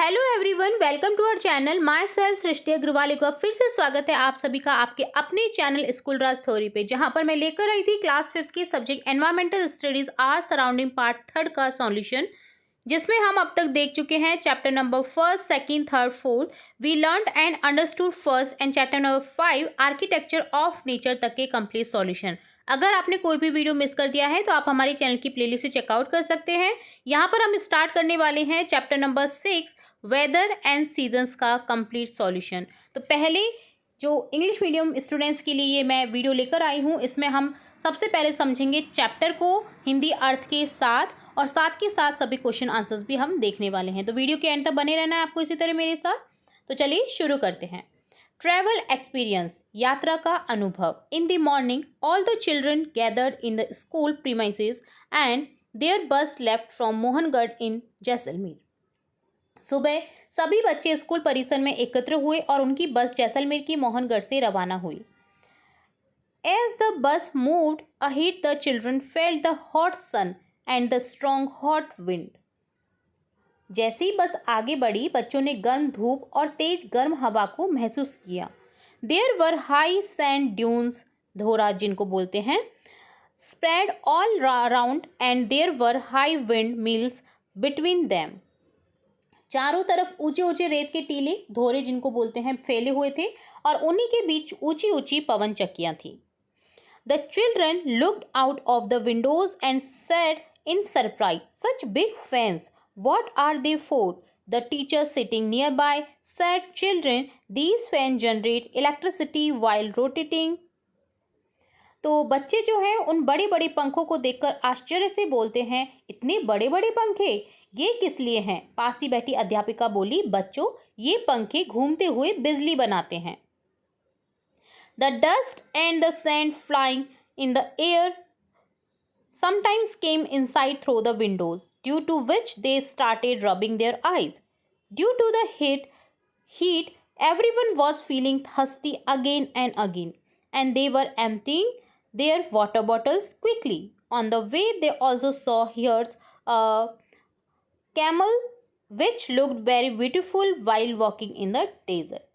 Hello everyone, welcome to our channel. Myself Srishti Agarwal. एक बार फिर से स्वागत है आप सभी का आपके अपने चैनल स्कूल राज थ्योरी पे, जहां पर मैं लेकर आई थी क्लास 5 की subject environmental studies our surrounding part 3 का सॉल्यूशन, जिसमें हम अब तक देख चुके हैं chapter number 1, 2, 3, 4 we learned and understood first and chapter number 5 architecture of nature तक के कंप्लीट सॉल्यूशन। अगर आपने कोई भी वीडियो मिस कर दिया है तो आप हमारे चैनल की प्लेलिस्ट से चेकआउट कर सकते हैं। यहाँ पर हम स्टार्ट करने वाले हैं chapter number 6 weather and seasons का कंप्लीट सॉल्यूशन। तो पहले जो इंग्लिश मीडियम स्टूडेंट्स के लिए ये मैं वीडियो लेकर आई हूँ, इसमें हम सबसे पहले समझेंगे चैप्टर को हिंदी अर्थ के साथ, और साथ के साथ सभी क्वेश्चन आंसर्स भी हम देखने वाले हैं। तो वीडियो के एंड तक बने रहना है आपको इसी तरह मेरे साथ। तो चलिए शुरू करते हैं। ट्रैवल एक्सपीरियंस, यात्रा का अनुभव। In the morning all the children gathered in the school premises and there bus left from Mohangarh in Jaisalmer. सुबह सभी बच्चे स्कूल परिसर में एकत्र हुए और उनकी बस जैसलमेर की मोहनगढ़ से रवाना हुई। As the bus moved ahead, the children felt the hot sun and the strong hot wind. जैसे ही बस आगे बढ़ी, बच्चों ने गर्म धूप और तेज गर्म हवा को महसूस किया। There were high sand dunes, धोरा जिनको बोलते हैं, spread all around and there were high wind mills between them. चारों तरफ ऊंचे ऊंचे रेत के टीले, धोरे जिनको बोलते हैं, फैले हुए थे और उन्हीं के बीच ऊंची ऊंची पवन चक्कियां थी। The children looked out of the windows and said in surprise, "Such big fans! What are they for?" The teacher sitting nearby said, "Children, these fans generate electricity while rotating." तो बच्चे जो हैं उन बड़े बड़े पंखों को देखकर आश्चर्य से बोलते हैं, इतने बड़े बड़े पंखे, ये किस लिए हैं? पास ही बैठी अध्यापिका बोली, बच्चों, ये पंखे घूमते हुए बिजली बनाते हैं। The dust and the sand flying in the air sometimes came inside through the windows, due to which they started rubbing their eyes. Due to the heat, everyone was feeling thirsty again and again, and they were emptying their water bottles quickly. On the way, they also saw here's a camel which looked very beautiful while walking in the desert.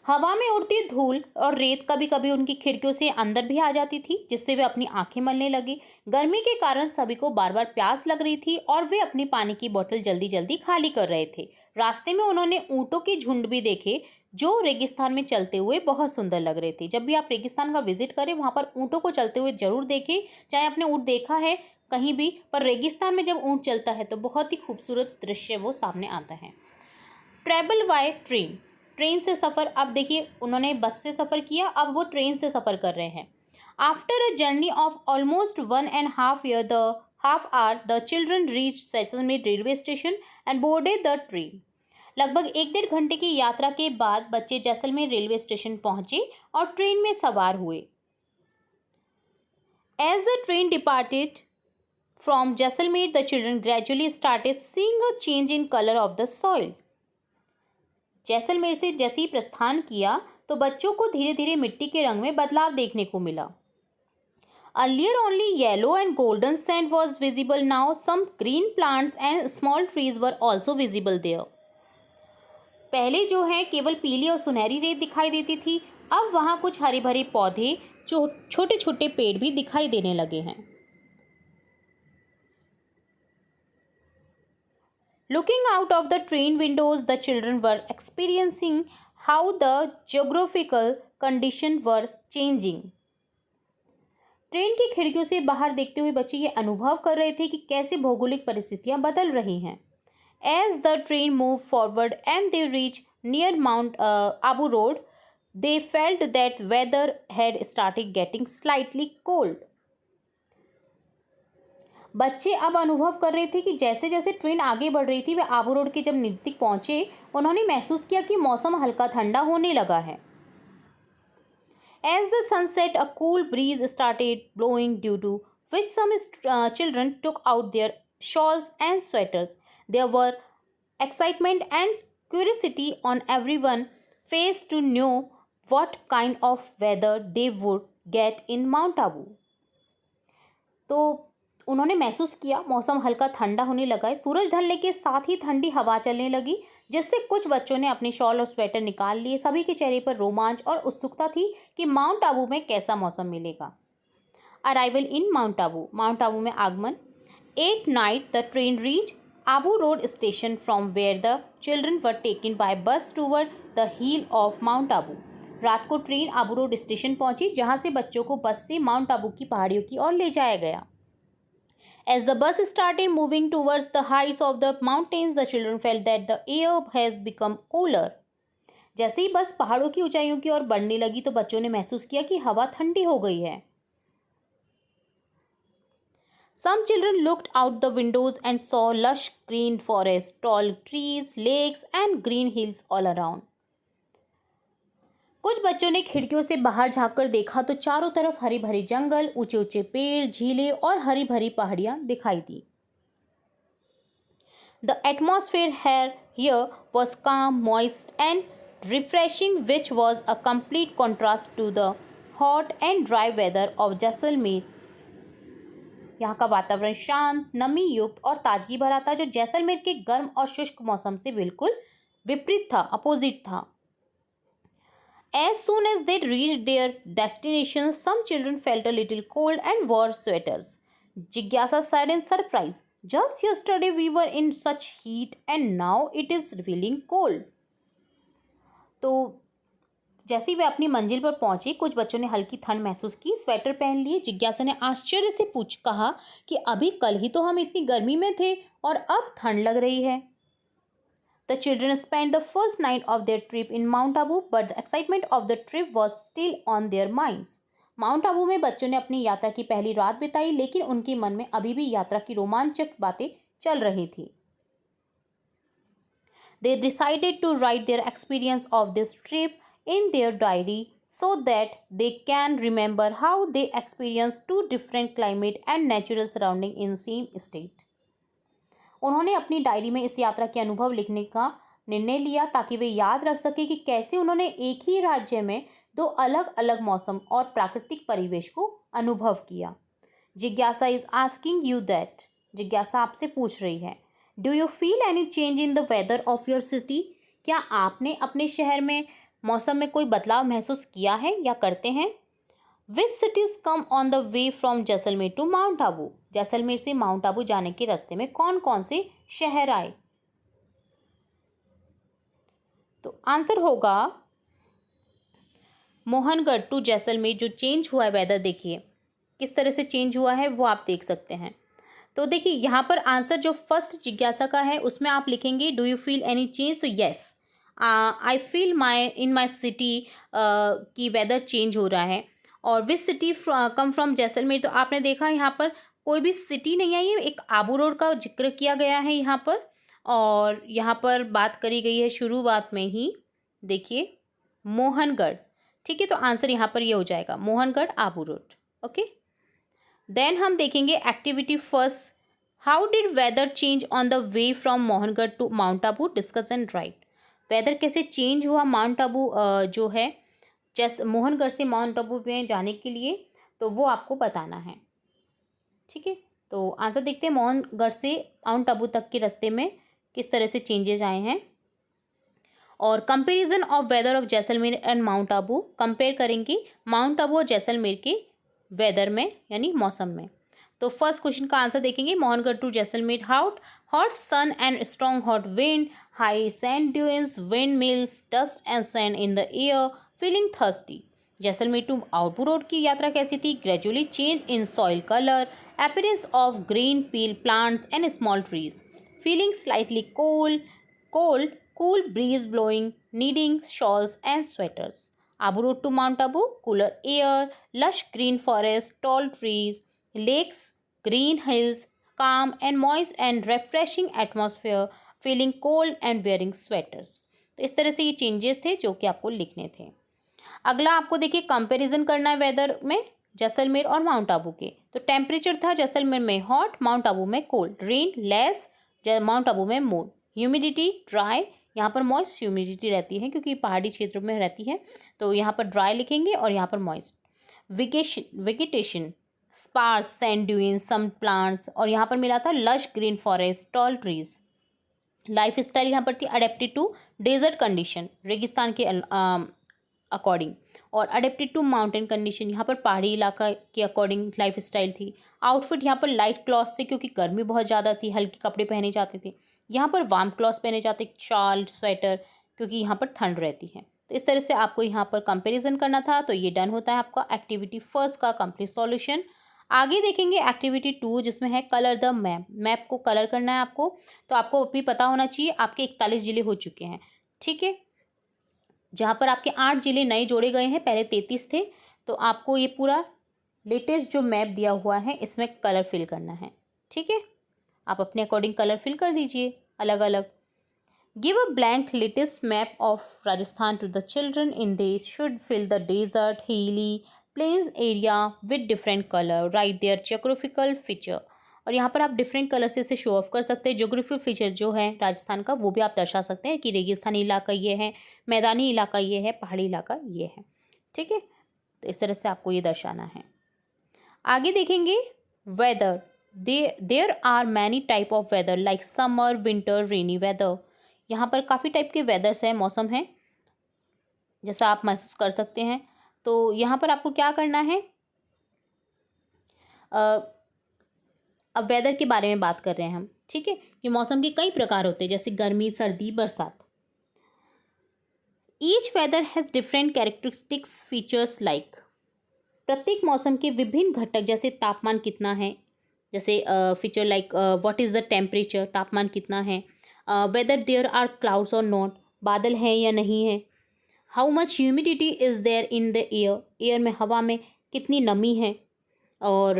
हवा में उड़ती धूल और रेत कभी कभी उनकी खिड़कियों से अंदर भी आ जाती थी, जिससे वे अपनी आंखें मलने लगी। गर्मी के कारण सभी को बार बार प्यास लग रही थी और वे अपनी पानी की बोतल जल्दी जल्दी खाली कर रहे थे। रास्ते में उन्होंने ऊंटों के झुंड भी देखे, जो रेगिस्तान में चलते हुए बहुत सुंदर लग रहे थे। जब भी आप रेगिस्तान का विजिट करें, वहां पर ऊंटों को चलते हुए जरूर देखें। चाहे आपने ऊंट देखा है कहीं भी, पर रेगिस्तान में जब ऊंट चलता है तो बहुत ही खूबसूरत दृश्य वो सामने आता है। ट्रैवल बाय ट्रेन, ट्रेन से सफ़र। अब देखिए, उन्होंने बस से सफ़र किया, अब वो ट्रेन से सफ़र कर रहे हैं। After a journey of almost 1.5 hour the children reach Jaisalmer railway station and boarded the train. लगभग 1-1.5 घंटे की यात्रा के बाद बच्चे जैसलमेर रेलवे स्टेशन पहुंचे और ट्रेन में सवार हुए। As the train departed from Jaisalmer, the children gradually started seeing a change in colour of the soil. Jaisalmer से जैसे ही प्रस्थान किया तो बच्चों को धीरे धीरे मिट्टी के रंग में बदलाव देखने को मिला। Earlier only yellow and golden sand was visible, now some green plants and small trees were also visible there. पहले जो है केवल पीली और सुनहरी रेत दिखाई देती थी, अब वहाँ कुछ हरे भरे पौधे, छोटे छोटे पेड़ भी दिखाई देने लगे हैं। Looking out of the train windows, the children were experiencing how the geographical conditions were changing. Train की खिड़कियों से बाहर देखते हुए बच्चे ये अनुभव कर रहे थे कि कैसे भौगोलिक परिस्थितियां बदल रही हैं। As the train moved forward and they reached near Mount Abu Road, they felt that weather had started getting slightly cold. बच्चे अब अनुभव कर रहे थे कि जैसे जैसे ट्रेन आगे बढ़ रही थी, वे आबू रोड के जब नज़दीक पहुंचे, उन्होंने महसूस किया कि मौसम हल्का ठंडा होने लगा है। As the sun set, a cool breeze started blowing, due to which some children took out their shawls and sweaters. There were excitement and curiosity on everyone's face to know what kind of weather they would get in Mount Abu. तो उन्होंने महसूस किया मौसम हल्का ठंडा होने लगा है। सूरज ढलने के साथ ही ठंडी हवा चलने लगी, जिससे कुछ बच्चों ने अपने शॉल और स्वेटर निकाल लिए। सभी के चेहरे पर रोमांच और उत्सुकता थी कि माउंट आबू में कैसा मौसम मिलेगा। Arrival in Mount Abu, Mount Abu में आगमन। At night the train reach Abu Road station from where the children were taken by bus toward the hill of Mount Abu. रात को ट्रेन आबू रोड स्टेशन पहुंची, जहां से बच्चों को बस से माउंट आबू की पहाड़ियों की ओर ले जाया गया। As the bus started moving towards the heights of the mountains, the children felt that the air has become cooler. जैसे ही बस पहाड़ों की ऊंचाइयों की ओर बढ़ने लगी तो बच्चों ने महसूस किया कि हवा ठंडी हो गई है। Some children looked out the windows and saw lush green forests, tall trees, lakes, and green hills all around. कुछ बच्चों ने खिड़कियों से बाहर झांककर देखा तो चारों तरफ हरी भरी जंगल, ऊंचे ऊंचे पेड़, झीलें और हरी भरी पहाड़ियां दिखाई दी। The atmosphere here was calm, moist, and refreshing, which was a complete contrast to the hot and dry weather of Jaisalmer. यहाँ का वातावरण शांत, नमी युक्त और ताजगी भरा था, जो जैसलमेर के गर्म और शुष्क मौसम से बिल्कुल विपरीत था, अपोजिट था। As soon as they reached their destination, some children felt a little cold and wore sweaters. Jigyasa said in surprise, "Just yesterday we were in such heat and now it is feeling cold." तो जैसे ही वे अपनी मंजिल पर पहुंचे, कुछ बच्चों ने हल्की ठंड महसूस की, स्वेटर पहन लिए। जिज्ञासा ने आश्चर्य से कहा कि अभी कल ही तो हम इतनी गर्मी में थे और अब ठंड लग रही है। The children spent the first night of their trip in Mount Abu, but the excitement of the trip was still on their minds. Mount Abu में बच्चों ने अपनी यात्रा की पहली रात बिताई, लेकिन उनके मन में अभी भी यात्रा की रोमांचक बातें चल रही थी। They decided to write their experience of this trip in their diary so that they can remember how they experienced two different climate and natural surrounding in same state. उन्होंने अपनी डायरी में इस यात्रा के अनुभव लिखने का निर्णय लिया ताकि वे याद रख सके कि कैसे उन्होंने एक ही राज्य में दो अलग अलग मौसम और प्राकृतिक परिवेश को अनुभव किया। जिज्ञासा इज आस्किंग यू दैट, जिज्ञासा आपसे पूछ रही है, do you feel any change in the weather of your city? क्या आपने अपने शहर में मौसम में कोई बदलाव महसूस किया है या करते हैं? Which cities come on the way from Jaisalmer to mount Abu? Jaisalmer से माउंट आबू जाने के रास्ते में कौन कौन से शहर आए? तो आंसर होगा मोहनगढ़ टू जैसलमेर। जो चेंज हुआ है वेदर, देखिए किस तरह से चेंज हुआ है वो आप देख सकते हैं। तो देखिए यहाँ पर आंसर जो फर्स्ट जिज्ञासा का है उसमें आप लिखेंगे do you feel any change. तो yes, I feel in my city की वेदर चेंज हो रहा है। और which city come from Jaisalmer, तो आपने देखा यहाँ पर कोई भी सिटी नहीं आई है, एक आबू रोड का जिक्र किया गया है यहाँ पर। और यहाँ पर बात करी गई है शुरुआत में ही, देखिए मोहनगढ़। ठीक है, तो आंसर यहाँ पर ये हो जाएगा Mohangarh Abu Road. Okay, then हम देखेंगे activity first, how did weather change on the way from Mohangarh to Mount Abu, discuss and write. Weather कैसे चेंज हुआ माउंट आबू जो है जैसे मोहनगढ़ से माउंट आबू में जाने के लिए, तो वो आपको बताना है। ठीक है, तो आंसर देखते हैं मोहनगढ़ से माउंट आबू तक के रास्ते में किस तरह से चेंजेस आए हैं। और comparison of weather of Jaisalmer and Mount Abu, compare करेंगे माउंट आबू और जैसलमेर के वेदर में यानी मौसम में। तो फर्स्ट क्वेश्चन का आंसर देखेंगे Mohangarh to Jaisalmer, hot sun and strong hot wind, high sand dunes, wind mills, dust and sand in the air, feeling thirsty. Jaisalmer to Abu Road की यात्रा कैसी थी? Gradually change in soil colour, appearance of green peel plants and small trees, feeling slightly cold, cool breeze blowing, needing shawls and sweaters. Abu Road to Mount Abu, cooler air, lush green forest, tall trees, lakes, green hills, calm and moist and refreshing atmosphere, feeling cold and wearing sweaters. तो इस तरह से ये changes थे जो कि आपको लिखने थे। अगला आपको देखिए कंपैरिजन करना है वेदर में जैसलमेर और माउंट आबू के। तो टेम्परेचर था जैसलमेर में हॉट, माउंट आबू में cold, rain less, mount Abu में मोर, ह्यूमिडिटी ड्राई, यहाँ पर मॉइस्ट ह्यूमिडिटी रहती है क्योंकि पहाड़ी क्षेत्रों में रहती है, तो यहाँ पर ड्राई लिखेंगे और यहाँ पर moist. Vegetation sparse sand dunes, some plants, और यहाँ पर मिला था lush green forest, tall trees. Life style यहाँ पर थी अडेप्टेड टू डेजर्ट कंडीशन, रेगिस्तान के अकॉर्डिंग, और अडेप्टेड टू माउंटेन कंडीशन, यहाँ पर पहाड़ी इलाका के अकॉर्डिंग लाइफ स्टाइल थी। आउटफिट यहाँ पर लाइट क्लॉथ्स थे क्योंकि गर्मी बहुत ज़्यादा थी, हल्के कपड़े पहने जाते थे। यहाँ पर वार्म क्लॉथ्स पहने जाते, शॉल स्वेटर, क्योंकि यहाँ पर ठंड रहती है। तो इस तरह से आपको यहाँ पर कंपैरिजन करना था। तो ये डन होता है आपका एक्टिविटी फर्स्ट का कंप्लीट सॉल्यूशन। आगे देखेंगे एक्टिविटी 2 जिसमें है कलर द मैप। मैप को कलर करना है आपको। तो आपको भी पता होना चाहिए आपके 41 जिले हो चुके हैं, ठीक है, जहाँ पर आपके 8 जिले नए जोड़े गए हैं, पहले 33 थे। तो आपको ये पूरा लेटेस्ट जो मैप दिया हुआ है इसमें कलर फिल करना है, ठीक है। आप अपने अकॉर्डिंग कलर फिल कर दीजिए अलग अलग। Give a blank latest map of Rajasthan to the children in they should fill the desert, hilly, plains area with different colour, write their geographical feature. और यहाँ पर आप डिफरेंट कलर से इसे शो ऑफ कर सकते हैं। जियोग्राफिकल फीचर जो है राजस्थान का वो भी आप दर्शा सकते हैं कि रेगिस्तानी इलाका ये है, मैदानी इलाका ये है, पहाड़ी इलाका ये है, ठीक है। तो इस तरह से आपको ये दर्शाना है। आगे देखेंगे weather. There are many type of weather like summer, winter, rainy weather. यहाँ पर काफ़ी टाइप के वेदर्स हैं, मौसम हैं, जैसा आप महसूस कर सकते हैं। तो यहाँ पर आपको क्या करना है, अब वेदर के बारे में बात कर रहे हैं हम, ठीक है, कि मौसम के कई प्रकार होते हैं जैसे गर्मी, सर्दी, बरसात। Each weather has different characteristics features like. प्रत्येक मौसम के विभिन्न घटक जैसे तापमान कितना है, जैसे feature like what is the temperature, तापमान कितना है, वेदर देयर आर क्लाउड्स और नॉट, बादल हैं या नहीं है, how much humidity is there in the air, air में, हवा में कितनी नमी है, और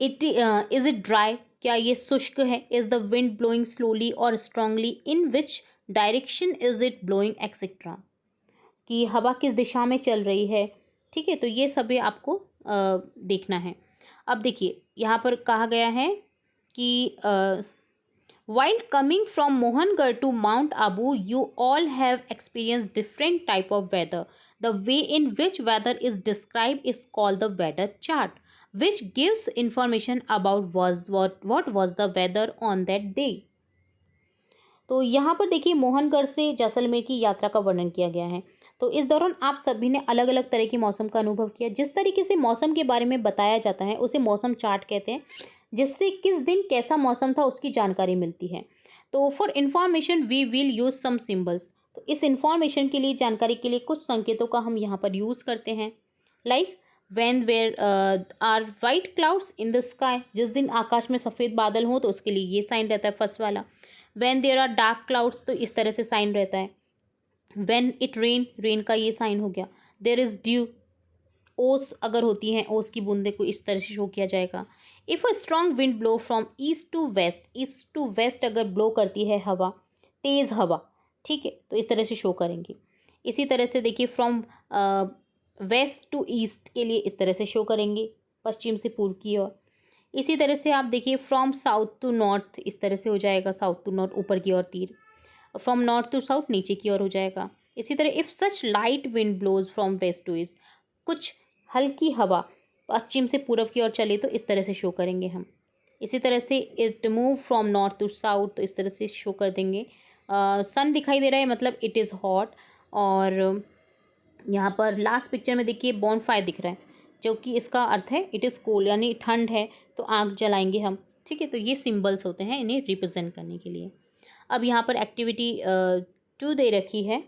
इज इट ड्राई, क्या ये शुष्क है, is the wind blowing slowly और strongly, in which direction is it blowing etcetera, कि हवा किस दिशा में चल रही है, ठीक है। तो ये सभी आपको देखना है। अब देखिए यहाँ पर कहा गया है कि while coming from Mohangarh to Mount Abu, you all have experienced different type of weather. The way in which weather is described is called the weather chart, which gives information about what was the weather on that day. तो यहाँ पर देखिए मोहनगढ़ से जैसलमेर की यात्रा का वर्णन किया गया है। तो इस दौरान आप सभी ने अलग अलग तरह के मौसम का अनुभव किया। जिस तरीके से मौसम के बारे में बताया जाता है उसे मौसम चार्ट कहते हैं, जिससे किस दिन कैसा मौसम था उसकी जानकारी मिलती है। तो for information we will use some symbols. तो इस इन्फॉर्मेशन के लिए, जानकारी के लिए कुछ संकेतों का हम यहाँ पर यूज़ करते हैं। Like when where are white clouds in the sky, जिस दिन आकाश में सफ़ेद बादल हों तो उसके लिए ये साइन रहता है फर्स्ट वाला। When there are dark clouds, तो इस तरह से साइन रहता है। व्हेन इट रेन, रेन का ये साइन हो गया। देयर इज़ ड्यू, ओस अगर होती हैं, ओस की बूंदे को इस तरह से शो किया जाएगा। If a strong wind blow from east to west, east to west अगर ब्लो करती है हवा, तेज़ हवा, ठीक है, तो इस तरह से शो करेंगे। इसी तरह से देखिए फ्रॉम वेस्ट टू ईस्ट के लिए इस तरह से शो करेंगे, पश्चिम से पूर्व की ओर। इसी तरह से आप देखिए फ्रॉम साउथ टू नॉर्थ इस तरह से हो जाएगा, साउथ टू नॉर्थ ऊपर की ओर तीर, फ्रॉम नॉर्थ टू साउथ नीचे की ओर हो जाएगा। इसी तरह if such light wind blows from west to east, कुछ हल्की हवा पश्चिम से पूर्व की ओर चले तो इस तरह से शो करेंगे हम। इसी तरह से it move from north to south, तो इस तरह से शो कर देंगे। सन दिखाई दे रहा है मतलब इट इज़ हॉट। और यहाँ पर लास्ट पिक्चर में देखिए बॉन फायर दिख रहा है, जो कि इसका अर्थ है इट इज़ कोल्ड, यानी ठंड है तो आग जलाएंगे हम, ठीक है। तो ये सिंबल्स होते हैं इन्हें रिप्रेजेंट करने के लिए। अब यहाँ पर एक्टिविटी 2 दे रखी है,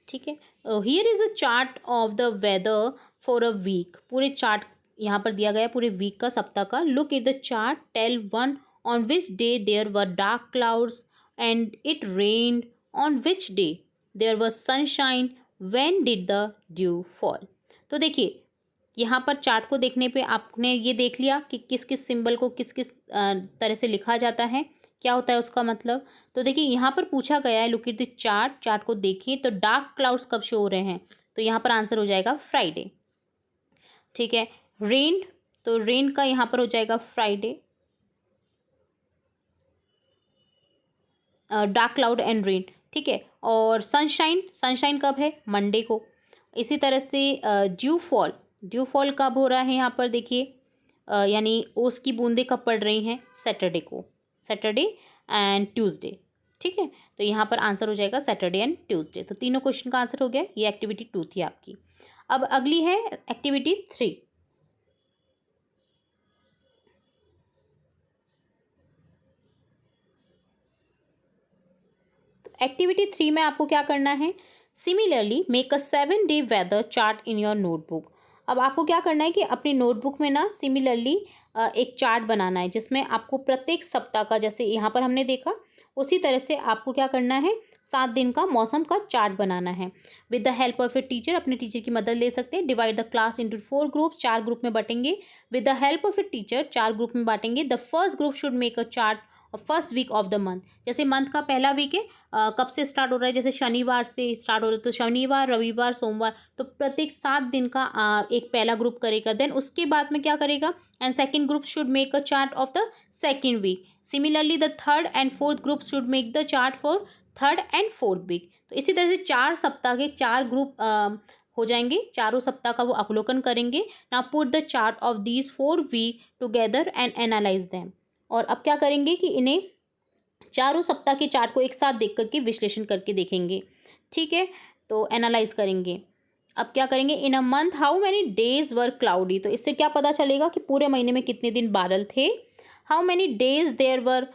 ठीक है। Here is a chart of the weather for a week. पूरे चार्ट यहाँ पर दिया गया है पूरे वीक का, सप्ताह का। Look at the chart, tell one on which day there were dark clouds and it rained, on which day there was sunshine, when did the dew fall. तो देखिए यहाँ पर चार्ट को देखने पे आपने ये देख लिया कि किस किस सिंबल को किस किस तरह से लिखा जाता है, क्या होता है उसका मतलब। तो देखिए यहाँ पर पूछा गया है look at the chart, chart को देखिए तो डार्क क्लाउड्स कब शो हो रहे हैं, तो यहाँ पर आंसर हो जाएगा फ्राइडे, ठीक है। रेन, तो रेन का यहाँ पर हो जाएगा Friday, dark cloud and rain, ठीक है। और सनशाइन, सनशाइन कब है, मंडे को। इसी तरह से ड्यू फॉल कब हो रहा है यहाँ पर देखिए, यानी ओस की बूंदें कब पड़ रही हैं, सैटरडे को, सैटरडे एंड ट्यूसडे। ठीक है, तो यहाँ पर आंसर हो जाएगा सैटरडे एंड ट्यूसडे। तो तीनों क्वेश्चन का आंसर हो गया। ये एक्टिविटी 2 थी आपकी। अब अगली है एक्टिविटी 3। एक्टिविटी 3 में आपको क्या करना है, similarly make a 7-day weather chart in your notebook. अब आपको क्या करना है कि अपनी नोटबुक में ना सिमिलरली एक चार्ट बनाना है जिसमें आपको प्रत्येक सप्ताह का, जैसे यहाँ पर हमने देखा उसी तरह से आपको क्या करना है, 7 दिन का मौसम का चार्ट बनाना है। With the help of a teacher, अपने टीचर की मदद ले सकते हैं। Divide the class into 4 groups, 4 group में बांटेंगे। With the help of a teacher 4 group में बांटेंगे। The first group should make a chart first week of the month. जैसे मंथ का पहला वीक है, कब से स्टार्ट हो रहा है, जैसे शनिवार से स्टार्ट हो रहा है, तो शनिवार, रविवार, सोमवार, तो प्रत्येक 7 दिन का एक पहला ग्रुप करेगा। देन उसके बाद में क्या करेगा, and second group should make a chart of the second week. Similarly the third and fourth group should make the chart for third and fourth week. तो इसी तरह से 4 सप्ताह के 4 ग्रुप हो जाएंगे, चारों सप्ताह का वो अवलोकन करेंगे। Now put the chart of these 4 week together and analyse them. और अब क्या करेंगे कि इन्हें चारों सप्ताह के चार्ट को एक साथ देख करके विश्लेषण करके देखेंगे। ठीक है, तो एनालाइज करेंगे। अब क्या करेंगे, in a month how many days were cloudy. तो इससे क्या पता चलेगा कि पूरे महीने में कितने दिन बादल थे। How many days there were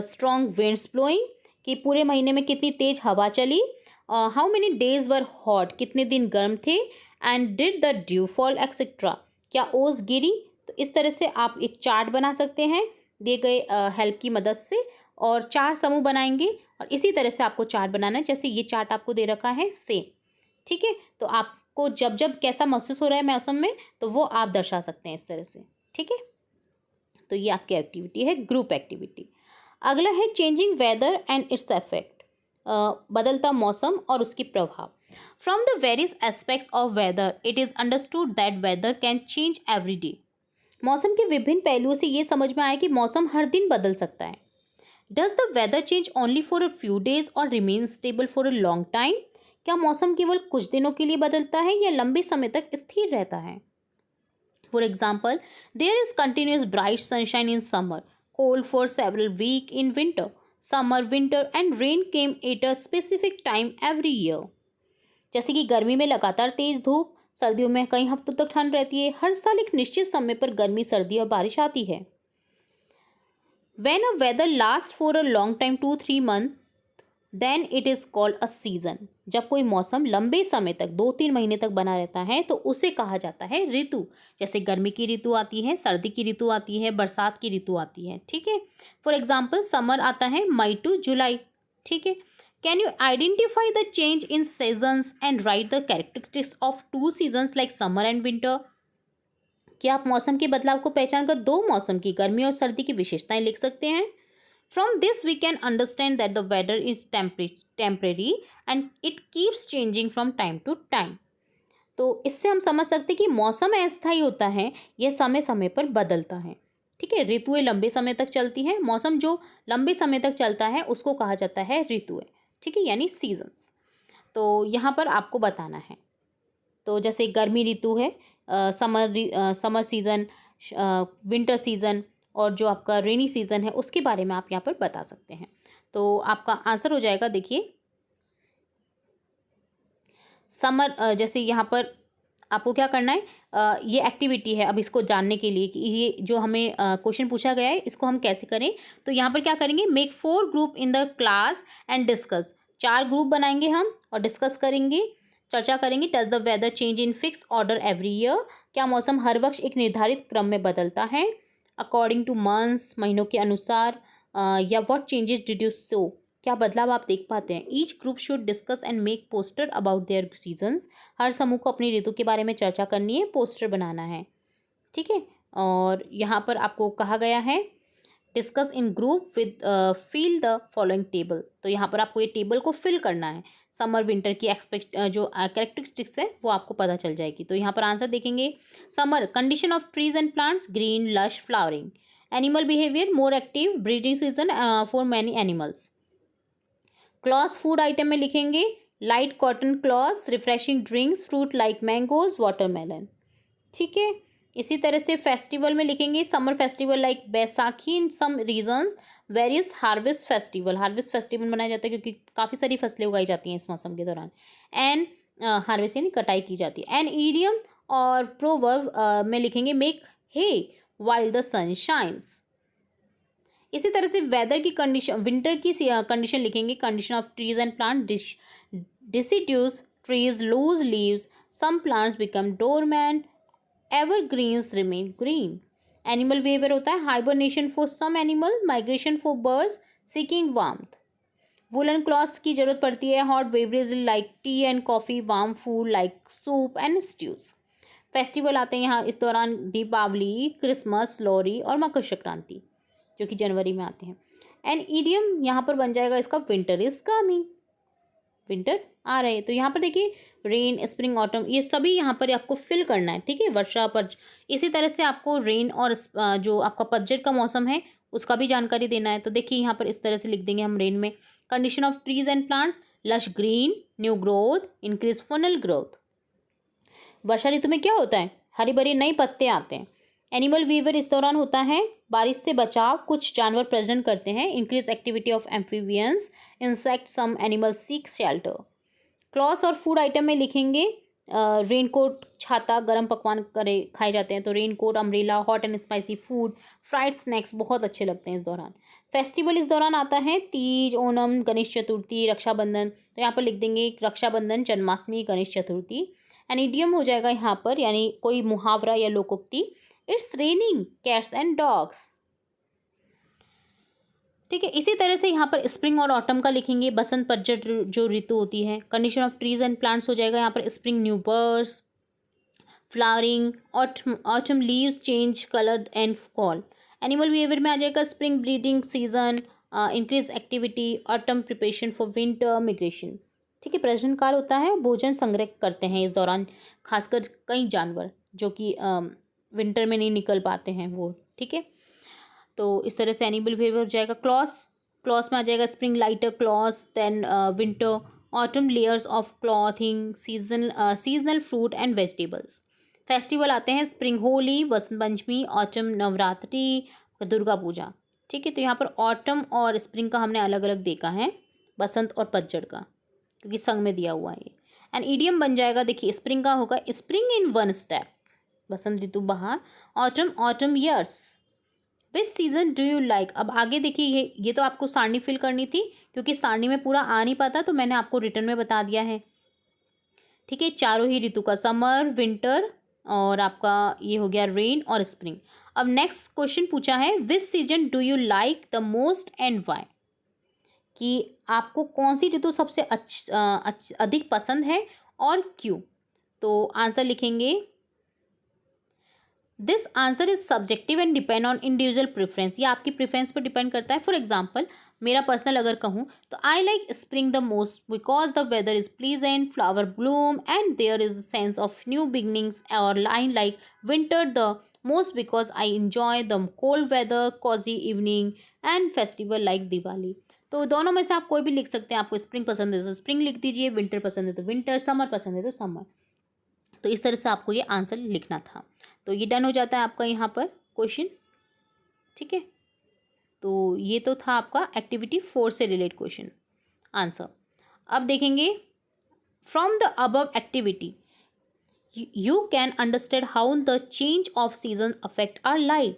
strong winds blowing, कि पूरे महीने में कितनी तेज हवा चली। How many days were hot, कितने दिन गर्म थे। And did the dew fall etcetera, क्या ओस गिरी। तो इस तरह से आप एक चार्ट बना सकते हैं दिए गए हेल्प की मदद से, और 4 समूह बनाएंगे। और इसी तरह से आपको चार्ट बनाना है, जैसे ये चार्ट आपको दे रखा है सेम। ठीक है, तो आपको जब जब कैसा महसूस हो रहा है मौसम में, तो वो आप दर्शा सकते हैं इस तरह से। ठीक है, तो ये आपकी एक्टिविटी है, ग्रुप एक्टिविटी। अगला है changing weather and its effect, बदलता मौसम और उसकी प्रभाव। From the various aspects of weather it is understood that weather can change every day. मौसम के विभिन्न पहलुओं से ये समझ में आया कि मौसम हर दिन बदल सकता है। Does the weather change only for a few days और remain stable for a long time. क्या मौसम केवल कुछ दिनों के लिए बदलता है या लंबे समय तक स्थिर रहता है। For example, there is continuous bright sunshine in summer, cold for several week in winter, summer winter and rain came at a specific time every year. जैसे कि गर्मी में लगातार तेज धूप, सर्दियों में कई हफ्तों तक ठंड रहती है। हर साल एक निश्चित समय पर गर्मी, सर्दी और बारिश आती है। When a weather lasts for a long time, 2-3 months, then it is called a season. जब कोई मौसम लंबे समय तक 2-3 महीने तक बना रहता है तो उसे कहा जाता है ऋतु। जैसे गर्मी की ऋतु आती है, सर्दी की ऋतु आती है, बरसात की ऋतु आती है। ठीक है, फॉर एग्जाम्पल समर आता है मई टू जुलाई। ठीक है, can you identify the change in seasons and right the characteristics of 2 seasons like summer and winter. क्या आप मौसम के बदलाव को पहचान कर 2 मौसम की, गर्मी और सर्दी की विशेषताएं लिख सकते हैं। From this we can understand that the weather is temporary and it keeps changing from time to time. तो इससे हम समझ सकते हैं कि मौसम अस्थायी होता है, यह समय समय पर बदलता है। ठीक है, ऋतुएं लंबे समय तक चलती हैं। मौसम जो लंबे समय तक चलता है उसको कहा जाता है ऋतुएं। ठीक है, यानी सीजन्स। तो यहाँ पर आपको बताना है। तो जैसे गर्मी ऋतु है, समर सीज़न, विंटर सीज़न, और जो आपका रेनी सीज़न है उसके बारे में आप यहाँ पर बता सकते हैं। तो आपका आंसर हो जाएगा, देखिए समर। जैसे यहाँ पर आपको क्या करना है, ये एक्टिविटी है अब इसको जानने के लिए कि ये जो हमें क्वेश्चन पूछा गया है इसको हम कैसे करें। तो यहाँ पर क्या करेंगे, make 4 group in the class and discuss. 4 group बनाएंगे हम और डिस्कस करेंगे, चर्चा करेंगे। Does the weather change in fix order every year, क्या मौसम हर वर्ष एक निर्धारित क्रम में बदलता है। अकॉर्डिंग टू मंथ्स, महीनों के अनुसार। या what changes did you saw, क्या बदलाव आप देख पाते हैं। Each group should discuss and make poster about their seasons, हर समूह को अपनी ऋतु के बारे में चर्चा करनी है, पोस्टर बनाना है। ठीक है, और यहाँ पर आपको कहा गया है discuss in group with fill the following table. तो यहाँ पर आपको ये टेबल को फिल करना है। समर विंटर की जो कैरेक्टरिस्टिक्स है वो आपको पता चल जाएगी। तो यहाँ पर आंसर देखेंगे, summer condition of trees and plants, green lush flowering. Animal behaviour, more active, breeding season for many animals. Clothes food item में लिखेंगे light cotton clothes, refreshing drinks, fruit like mangoes, watermelon. ठीक है। इसी तरह से festival में लिखेंगे summer festival like Baisakhi in some regions, various harvest festival, harvest festival मनाया जाता है क्योंकि काफ़ी सारी फसलें उगाई जाती हैं इस मौसम के दौरान। एंड हार्वेस्ट यानी कटाई की जाती है। एंड ईडियम और प्रोवर्ब में लिखेंगे make hay while the sun shines. इसी तरह से वेदर की कंडीशन, विंटर की कंडीशन लिखेंगे condition of trees and plant, deciduous trees lose leaves, some plants become dormant, evergreens remain green. Animal behaviour होता है hibernation for some animal, migration for birds, seeking warmth. Woollen clothes की जरूरत पड़ती है, hot beverage like tea and coffee, warm food like soup and stews. Festival आते हैं यहाँ इस दौरान दीपावली, क्रिसमस, लोहरी और मकर संक्रांति जो कि जनवरी में आते हैं। एंड ईडियम यहाँ पर बन जाएगा इसका विंटर इज कमिंग, विंटर आ रहे हैं। तो यहाँ पर देखिए रेन, स्प्रिंग, ऑटम, ये सभी यहाँ पर आपको फिल करना है। ठीक है, वर्षा पर। इसी तरह से आपको रेन और जो आपका पतझड़ का मौसम है उसका भी जानकारी देना है। तो देखिए यहाँ पर इस तरह से लिख देंगे हम रेन में condition of trees and plants, lush green, new growth, increase fungal growth. वर्षा ऋतु में क्या होता है, हरी भरी नई पत्ते आते हैं। एनिमल वीवर इस दौरान होता है बारिश से बचाव, कुछ जानवर प्रजनन करते हैं। Increase activity of amphibians, insect, some animal seek shelter. Clothes और फूड आइटम में लिखेंगे रेनकोट, छाता, गर्म पकवान करे खाए जाते हैं तो raincoat, umbrella, hot and spicy food, fried snacks बहुत अच्छे लगते हैं इस दौरान। फेस्टिवल इस दौरान आता है तीज, ओणम, गणेश चतुर्थी, रक्षाबंधन। तो यहाँ पर लिख देंगे रक्षाबंधन, जन्माष्टमी, गणेश चतुर्थी। एंड इडियम हो जाएगा यहाँ पर यानी कोई मुहावरा या लोकोक्ति, it's raining cats and dogs. ठीक है। इसी तरह से यहाँ पर स्प्रिंग और ऑटम का लिखेंगे बसंत पतझड़ जो ऋतु होती है। Condition of trees and plants हो जाएगा यहाँ पर spring, new birds, flowering, autumn leaves change colour and fall. Animal behaviour में आ जाएगा spring breeding season, increase activity, autumn preparation for winter migration. ठीक है। प्रजनन काल होता है, भोजन संग्रह करते हैं इस दौरान खासकर कई जानवर जो कि विंटर में नहीं निकल पाते हैं वो। ठीक है। तो इस तरह से एनिमल बिहेवियर हो जाएगा। क्लॉथ्स में आ जाएगा spring lighter clothes, then winter autumn layers of clothing, seasonal fruit and vegetables. Festival आते हैं स्प्रिंग होली, वसंत पंचमी, ऑटम नवरात्रि, दुर्गा पूजा। ठीक है। तो यहाँ पर ऑटम और स्प्रिंग का हमने अलग अलग देखा है, बसंत और पतझड़ का, क्योंकि संग में दिया हुआ है ये। एंड ईडियम बन जाएगा देखिए स्प्रिंग का होगा स्प्रिंग इन वन स्टेप, बसंत ऋतु बहार, autumn years. Which season do you like. अब आगे देखिए ये तो आपको सारणी फिल करनी थी क्योंकि सारणी में पूरा आ नहीं पाता तो मैंने आपको रिटर्न में बता दिया है। ठीक है। चारों ही ऋतु का, समर, विंटर और आपका ये हो गया रेन और स्प्रिंग। अब नेक्स्ट क्वेश्चन पूछा है which season do you like the most and why, कि आपको कौन सी ऋतु सबसे अधिक पसंद है और क्यों। तो आंसर लिखेंगे this answer is subjective and depend on individual preference. ये आपकी प्रेफरेंस पर डिपेंड करता है। फॉर एग्जाम्पल मेरा पर्सनल अगर कहूँ तो I like spring the most because the weather is pleasant, flower bloom and there is sense of new beginnings. और line like winter the most because I enjoy the cold weather, cosy evening and festival like Diwali. तो दोनों में से आप कोई भी लिख सकते हैं। आपको स्प्रिंग पसंद है तो स्प्रिंग लिख दीजिए, विंटर पसंद है तो विंटर, समर पसंद है तो समर। तो इस तरह से आपको ये आंसर लिखना था। तो ये डन हो जाता है आपका यहाँ पर क्वेश्चन। ठीक है। तो ये तो था आपका एक्टिविटी 4 से रिलेटेड क्वेश्चन आंसर। अब देखेंगे from the above activity you can understand how the change of season affect our life.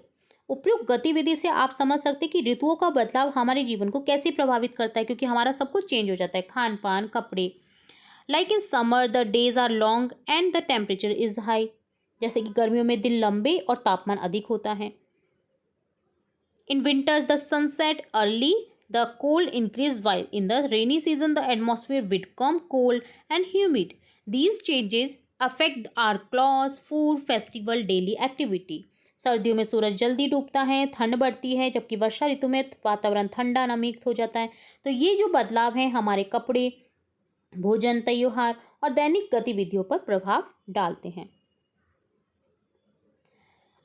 उपयुक्त गतिविधि से आप समझ सकते हैं कि ऋतुओं का बदलाव हमारे जीवन को कैसे प्रभावित करता है, क्योंकि हमारा सब कुछ चेंज हो जाता है, खान पान, कपड़े। Like in summer the days are long and the temperature is high. जैसे कि गर्मियों में दिन लंबे और तापमान अधिक होता है। In winters the sunset early, the cold increase, while in the rainy season the atmosphere become cold and humid. These changes affect our clothes, food, festival, daily activity. सर्दियों में सूरज जल्दी डूबता है, ठंड बढ़ती है, जबकि वर्षा ऋतु में वातावरण ठंडा नमीक हो जाता है। तो ये जो बदलाव है हमारे कपड़े, भोजन, त्योहार और दैनिक गतिविधियों पर प्रभाव डालते हैं।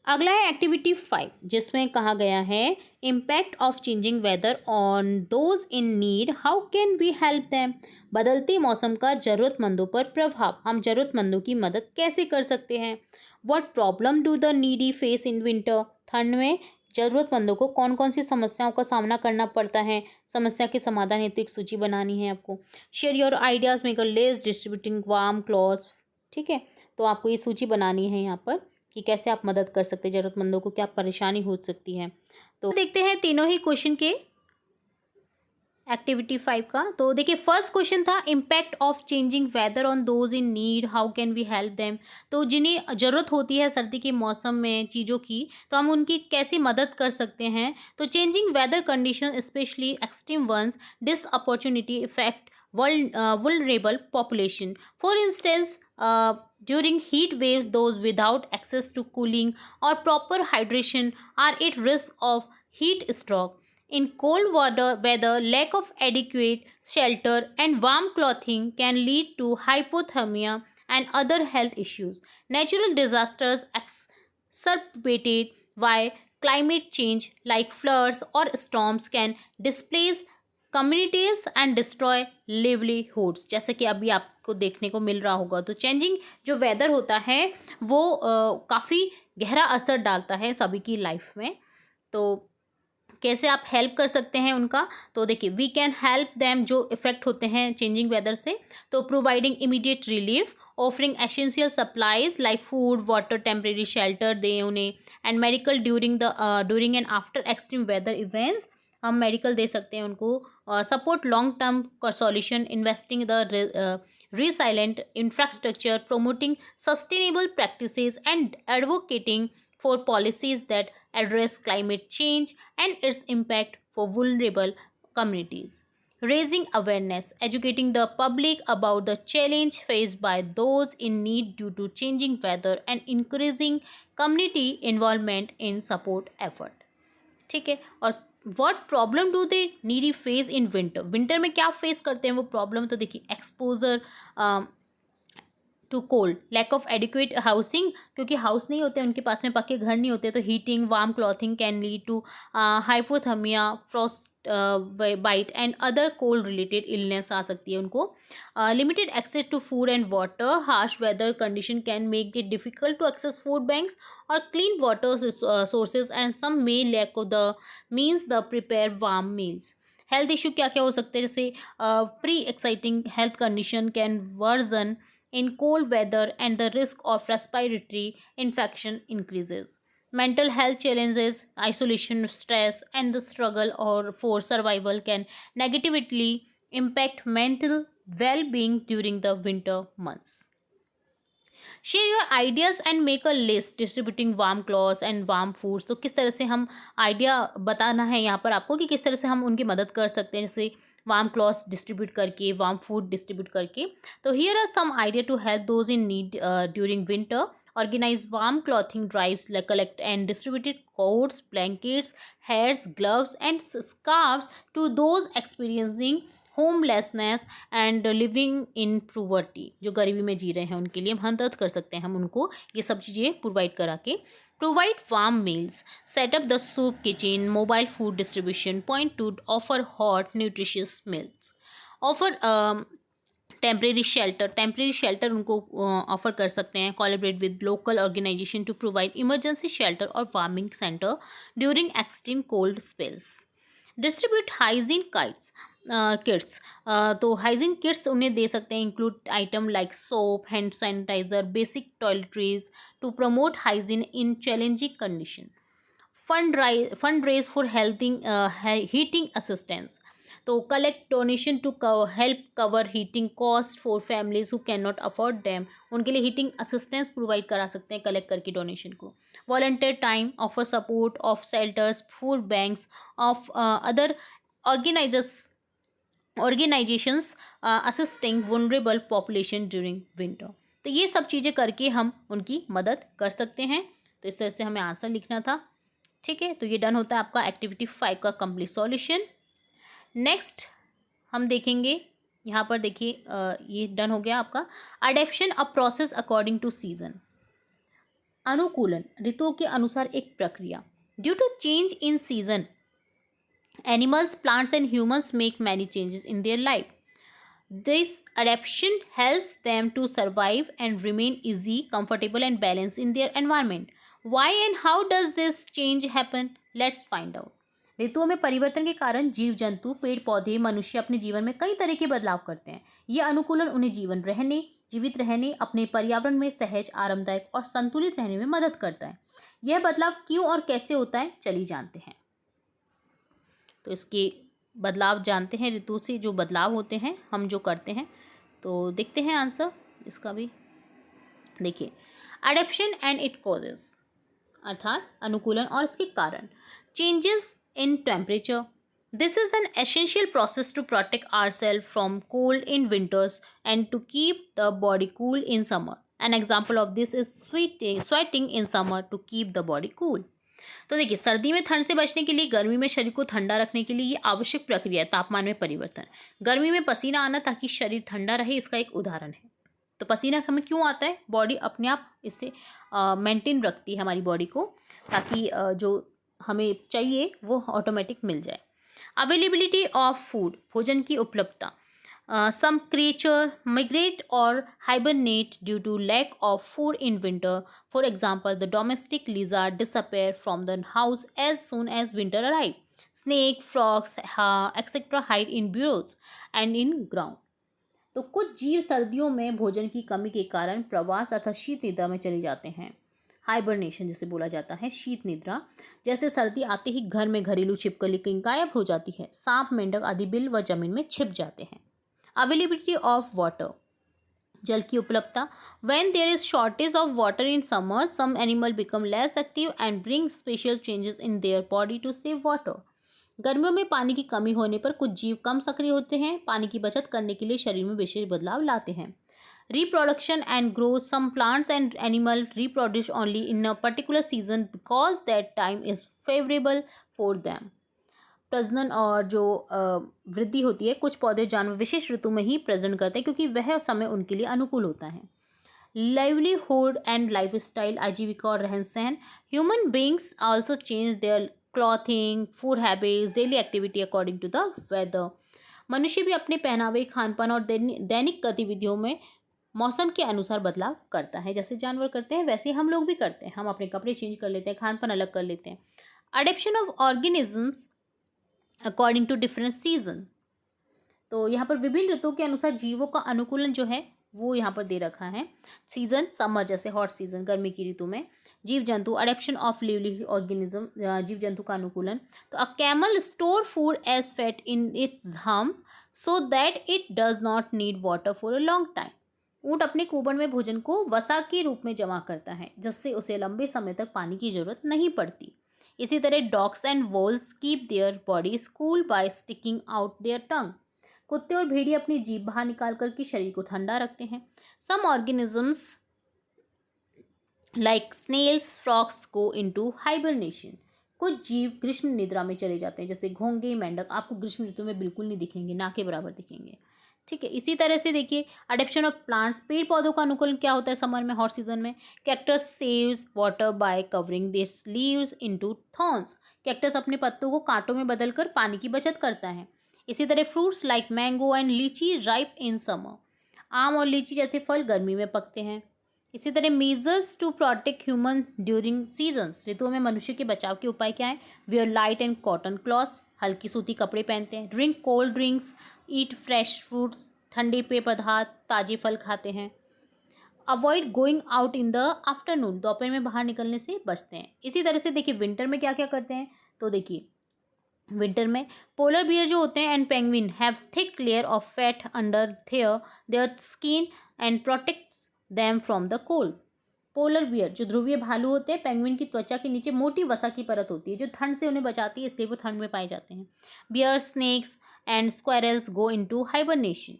अगला है एक्टिविटी 5 जिसमें कहा गया है impact of changing weather on those in need, how can we help them. बदलते मौसम का ज़रूरतमंदों पर प्रभाव, हम ज़रूरतमंदों की मदद कैसे कर सकते हैं। What problem do the needy face in winter, ठंड में ज़रूरतमंदों को कौन कौन सी समस्याओं का सामना करना पड़ता है। समस्या के समाधान हेतु एक सूची बनानी है आपको। Share your ideas, make a list, distributing warm cloth. ठीक है, तो आपको ये सूची बनानी है यहाँ पर कि कैसे आप मदद कर सकते हैं ज़रूरतमंदों को, क्या परेशानी हो सकती है। तो देखते हैं तीनों ही क्वेश्चन के एक्टिविटी 5 का। तो देखिए फर्स्ट क्वेश्चन था impact of changing weather on those in need, how can we help them. तो जिन्हें ज़रूरत होती है सर्दी के मौसम में चीज़ों की, तो हम उनकी कैसे मदद कर सकते हैं। तो changing weather condition especially extreme ones disproportionately effect vulnerable population. For instance, during heat waves, those without access to cooling or proper hydration are at risk of heat stroke. In cold weather, lack of adequate shelter and warm clothing can lead to hypothermia and other health issues. Natural disasters exacerbated by climate change, like floods or storms, can displace communities and destroy livelihoods, जैसे कि अभी आपको देखने को मिल रहा होगा। तो changing जो वेदर होता है वो काफ़ी गहरा असर डालता है सभी की लाइफ में। तो कैसे आप हेल्प कर सकते हैं उनका, तो देखिए वी कैन हेल्प देम जो इफेक्ट होते हैं चेंजिंग वेदर से। तो providing immediate relief, offering essential supplies like food water, temporary shelter दें उन्हें, and medical during and after extreme weather events, हम मेडिकल दे सकते हैं उनको। सपोर्ट लॉन्ग टर्म का solution, investing the resilient infrastructure, promoting sustainable practices, and advocating for policies that address climate change and its impact for vulnerable communities. Raising awareness, educating the public about the challenge faced by those in need due to changing weather, and encouraging community involvement in support effort. ठीक है, और what problem do they needy face in winter, winter में क्या face करते हैं वो problem. तो देखिए exposure to cold, lack of adequate housing, क्योंकि हाउस नहीं होते उनके पास में, पक्के घर नहीं होते, तो heating warm clothing can lead to hypothermia, frostbite and other cold related illness आ सकती है उनको। Limited access to food and water, harsh weather condition can make it difficult to access food banks और clean water sources, and some may lack of the means the prepare warm meals. Health issue क्या क्या हो सकते हैं, जैसे pre existing health condition can worsen in cold weather and the risk of respiratory infection increases. Mental health challenges, isolation, stress, and the struggle or for survival can negatively impact mental well-being during the winter months. Share your ideas and make a list, distributing warm clothes and warm foods. तो किस तरह से हम idea बताना है यहाँ पर आपको कि किस तरह से हम उनकी मदद कर सकते हैं, जैसे वार्म क्लॉथ्स डिस्ट्रीब्यूट करके, वार्म फूड डिस्ट्रीब्यूट करके। तो here are some idea to help those in need during winter. Organize warm clothing drives, like collect and distributed coats, blankets, hats, gloves, and scarves to those experiencing homelessness and living in poverty, जो गरीबी में जी रहे हैं उनके लिए हम मदद कर सकते हैं, हम उनको ये सब चीज़ें प्रोवाइड करा के। Provide warm meals, set up the soup kitchen, mobile food distribution point to offer hot nutritious meals. Offer temporary shelter उनको ऑफर कर सकते हैं। Collaborate with local organisation to provide emergency shelter और warming centre during extreme cold spells. Distribute hygiene kits, तो hygiene kits उन्हें दे सकते हैं, include item like soap, hand sanitiser, basic toiletries to promote hygiene in challenging condition. Fund raise for हेल्थिंग heating assistance, तो collect donation to help cover heating cost for families who can not afford them, उनके लिए heating assistance provide करा सकते हैं collect करके donation को। Volunteer time, offer support of shelters, food banks of other organisations assisting vulnerable population during winter. तो ये सब चीज़ें करके हम उनकी मदद कर सकते हैं। तो इस तरह से हमें आंसर लिखना था। ठीक है, तो ये डन होता है आपका एक्टिविटी 5 का कंप्लीट सॉल्यूशन। नेक्स्ट हम देखेंगे, यहाँ पर देखिए ये डन हो गया आपका adaption a process according to season. अनुकूलन ऋतुओं के अनुसार एक प्रक्रिया। Due to change in season, animals, plants and humans make many changes in their life. This adaptation helps them to survive and remain easy, comfortable, and balanced in their environment. Why and how does this change happen? Let's find out. ऋतुओं में परिवर्तन के कारण जीव जंतु, पेड़ पौधे, मनुष्य अपने जीवन में कई तरह के बदलाव करते हैं। यह अनुकूलन उन्हें जीवित रहने, अपने पर्यावरण में सहज, आरामदायक और संतुलित रहने में मदद करता है। यह बदलाव क्यों और कैसे होता है, चलिए जानते हैं। तो इसके बदलाव जानते हैं, ऋतु से जो बदलाव होते हैं हम जो करते हैं, तो देखते हैं आंसर इसका भी। देखिए, एडेप्शन एंड इट कॉजेस, अर्थात अनुकूलन और इसके कारण। Changes in temperature, this is an essential process to protect ourself from cold in winters and to keep the body cool in summer. An example of this is sweating in summer to keep the body cool. तो देखिए, सर्दी में ठंड से बचने के लिए, गर्मी में शरीर को ठंडा रखने के लिए ये आवश्यक प्रक्रिया है तापमान में परिवर्तन। गर्मी में पसीना आना ताकि शरीर ठंडा रहे, इसका एक उदाहरण है। तो पसीना हमें क्यों आता है? बॉडी अपने आप इससे मेंटेन रखती है हमारी बॉडी को, ताकि जो हमें चाहिए वो ऑटोमेटिक मिल जाए। अवेलेबिलिटी ऑफ फूड, भोजन की उपलब्धता। Some creature migrate or hibernate due to lack of food in winter. For example, the domestic lizard disappear from the house as soon as winter arrives. Snake, frogs, etc. hide in burrows and in ground. तो कुछ जीव सर्दियों में भोजन की कमी के कारण प्रवास अर्थात शीत निद्रा में चले जाते हैं। हाइबरनेशन जिसे बोला जाता है, शीत निद्रा। जैसे सर्दी आते ही घर में घरेलू छिपकली कहीं गायब हो जाती है, सांप, मेंढक आदि बिल व जमीन में छिप जाते हैं। अवेलेबिलिटी ऑफ वाटर, जल की उपलब्धता। When there is shortage of water in summer, some animal become less active and bring special changes in their body to save water. गर्मियों में पानी की कमी होने पर कुछ जीव कम सक्रिय होते हैं, पानी की बचत करने के लिए शरीर में विशेष बदलाव लाते हैं। Reproduction and growth, some plants and animal reproduce only in a particular season because that time is favourable for them. प्रजनन और जो वृद्धि होती है, कुछ पौधे जानवर विशेष ऋतु में ही प्रजनन करते हैं क्योंकि वह समय उनके लिए अनुकूल होता है। लाइवलीहुड एंड लाइफस्टाइल, आजीविका और रहन सहन। Human beings also change their clothing, food habits, daily activity according to the weather. मनुष्य भी अपने पहनावे, खानपान और दैनिक गतिविधियों में मौसम के अनुसार बदलाव करता है। जैसे जानवर करते हैं वैसे हम लोग भी करते हैं, हम अपने कपड़े चेंज कर लेते हैं, खानपान अलग कर लेते हैं। Adaption of organisms according to different season, तो यहाँ पर विभिन्न ऋतुओं के अनुसार जीवों का अनुकूलन जो है वो यहाँ पर दे रखा है। सीजन, समर जैसे हॉट सीजन, गर्मी की ऋतु में। जीव जंतु, अडेप्शन ऑफ लिवली ऑर्गेनिज्म, जीव जंतु का अनुकूलन। तो a camel store food as fat in its hump so that it does not need water for a long time. ऊँट अपने कुबड़ में भोजन को वसा के रूप में जमा करता है, जिससे उसे लंबे समय तक पानी की जरूरत नहीं पड़ती। इसी तरह dogs and wolves keep their bodies cool by sticking out their tongue. कुत्ते और भेड़िए अपनी जीभ बाहर निकाल कर के शरीर को ठंडा रखते हैं। Some organisms like snails, frogs go into hibernation. कुछ जीव ग्रीष्म निद्रा में चले जाते हैं, जैसे घोंगे, मेंढक आपको ग्रीष्म ऋतु में बिल्कुल नहीं दिखेंगे, ना के बराबर दिखेंगे। ठीक है, इसी तरह से देखिए अडेप्शन ऑफ प्लांट्स, पेड़ पौधों का अनुकूलन क्या होता है समर में, हॉट सीजन में। Cactus saves water bye covering this leaves into thorns. Cactus अपने पत्तों को कांटों में बदलकर पानी की बचत करता है। इसी तरह फ्रूट्स लाइक मैंगो एंड लीची राइप इन समर। आम और लीची जैसे फल गर्मी में पकते हैं। इसी तरह measures to protect human during seasons, ऋतुओं में मनुष्य के बचाव के उपाय क्या है। Wear light and cotton clothes, हल्की सूती कपड़े पहनते हैं। Drink cold drinks, eat fresh fruits, ठंडे पेय पदार्थ, ताजे फल खाते हैं। Avoid going out in the afternoon, दोपहर में बाहर निकलने से बचते हैं। इसी तरह से देखिए विंटर में क्या क्या करते हैं, तो देखिए विंटर में पोलर बियर जो होते हैं and penguin have thick layer of fat under their skin and protects them from the cold. Polar bear जो ध्रुवीय भालू होते हैं, पेंगुइन की त्वचा के नीचे मोटी वसा की परत होती है जो ठंड से उन्हें बचाती है, इसलिए वो ठंड में पाए जाते हैं। Bear, snakes and squirrels go into hibernation.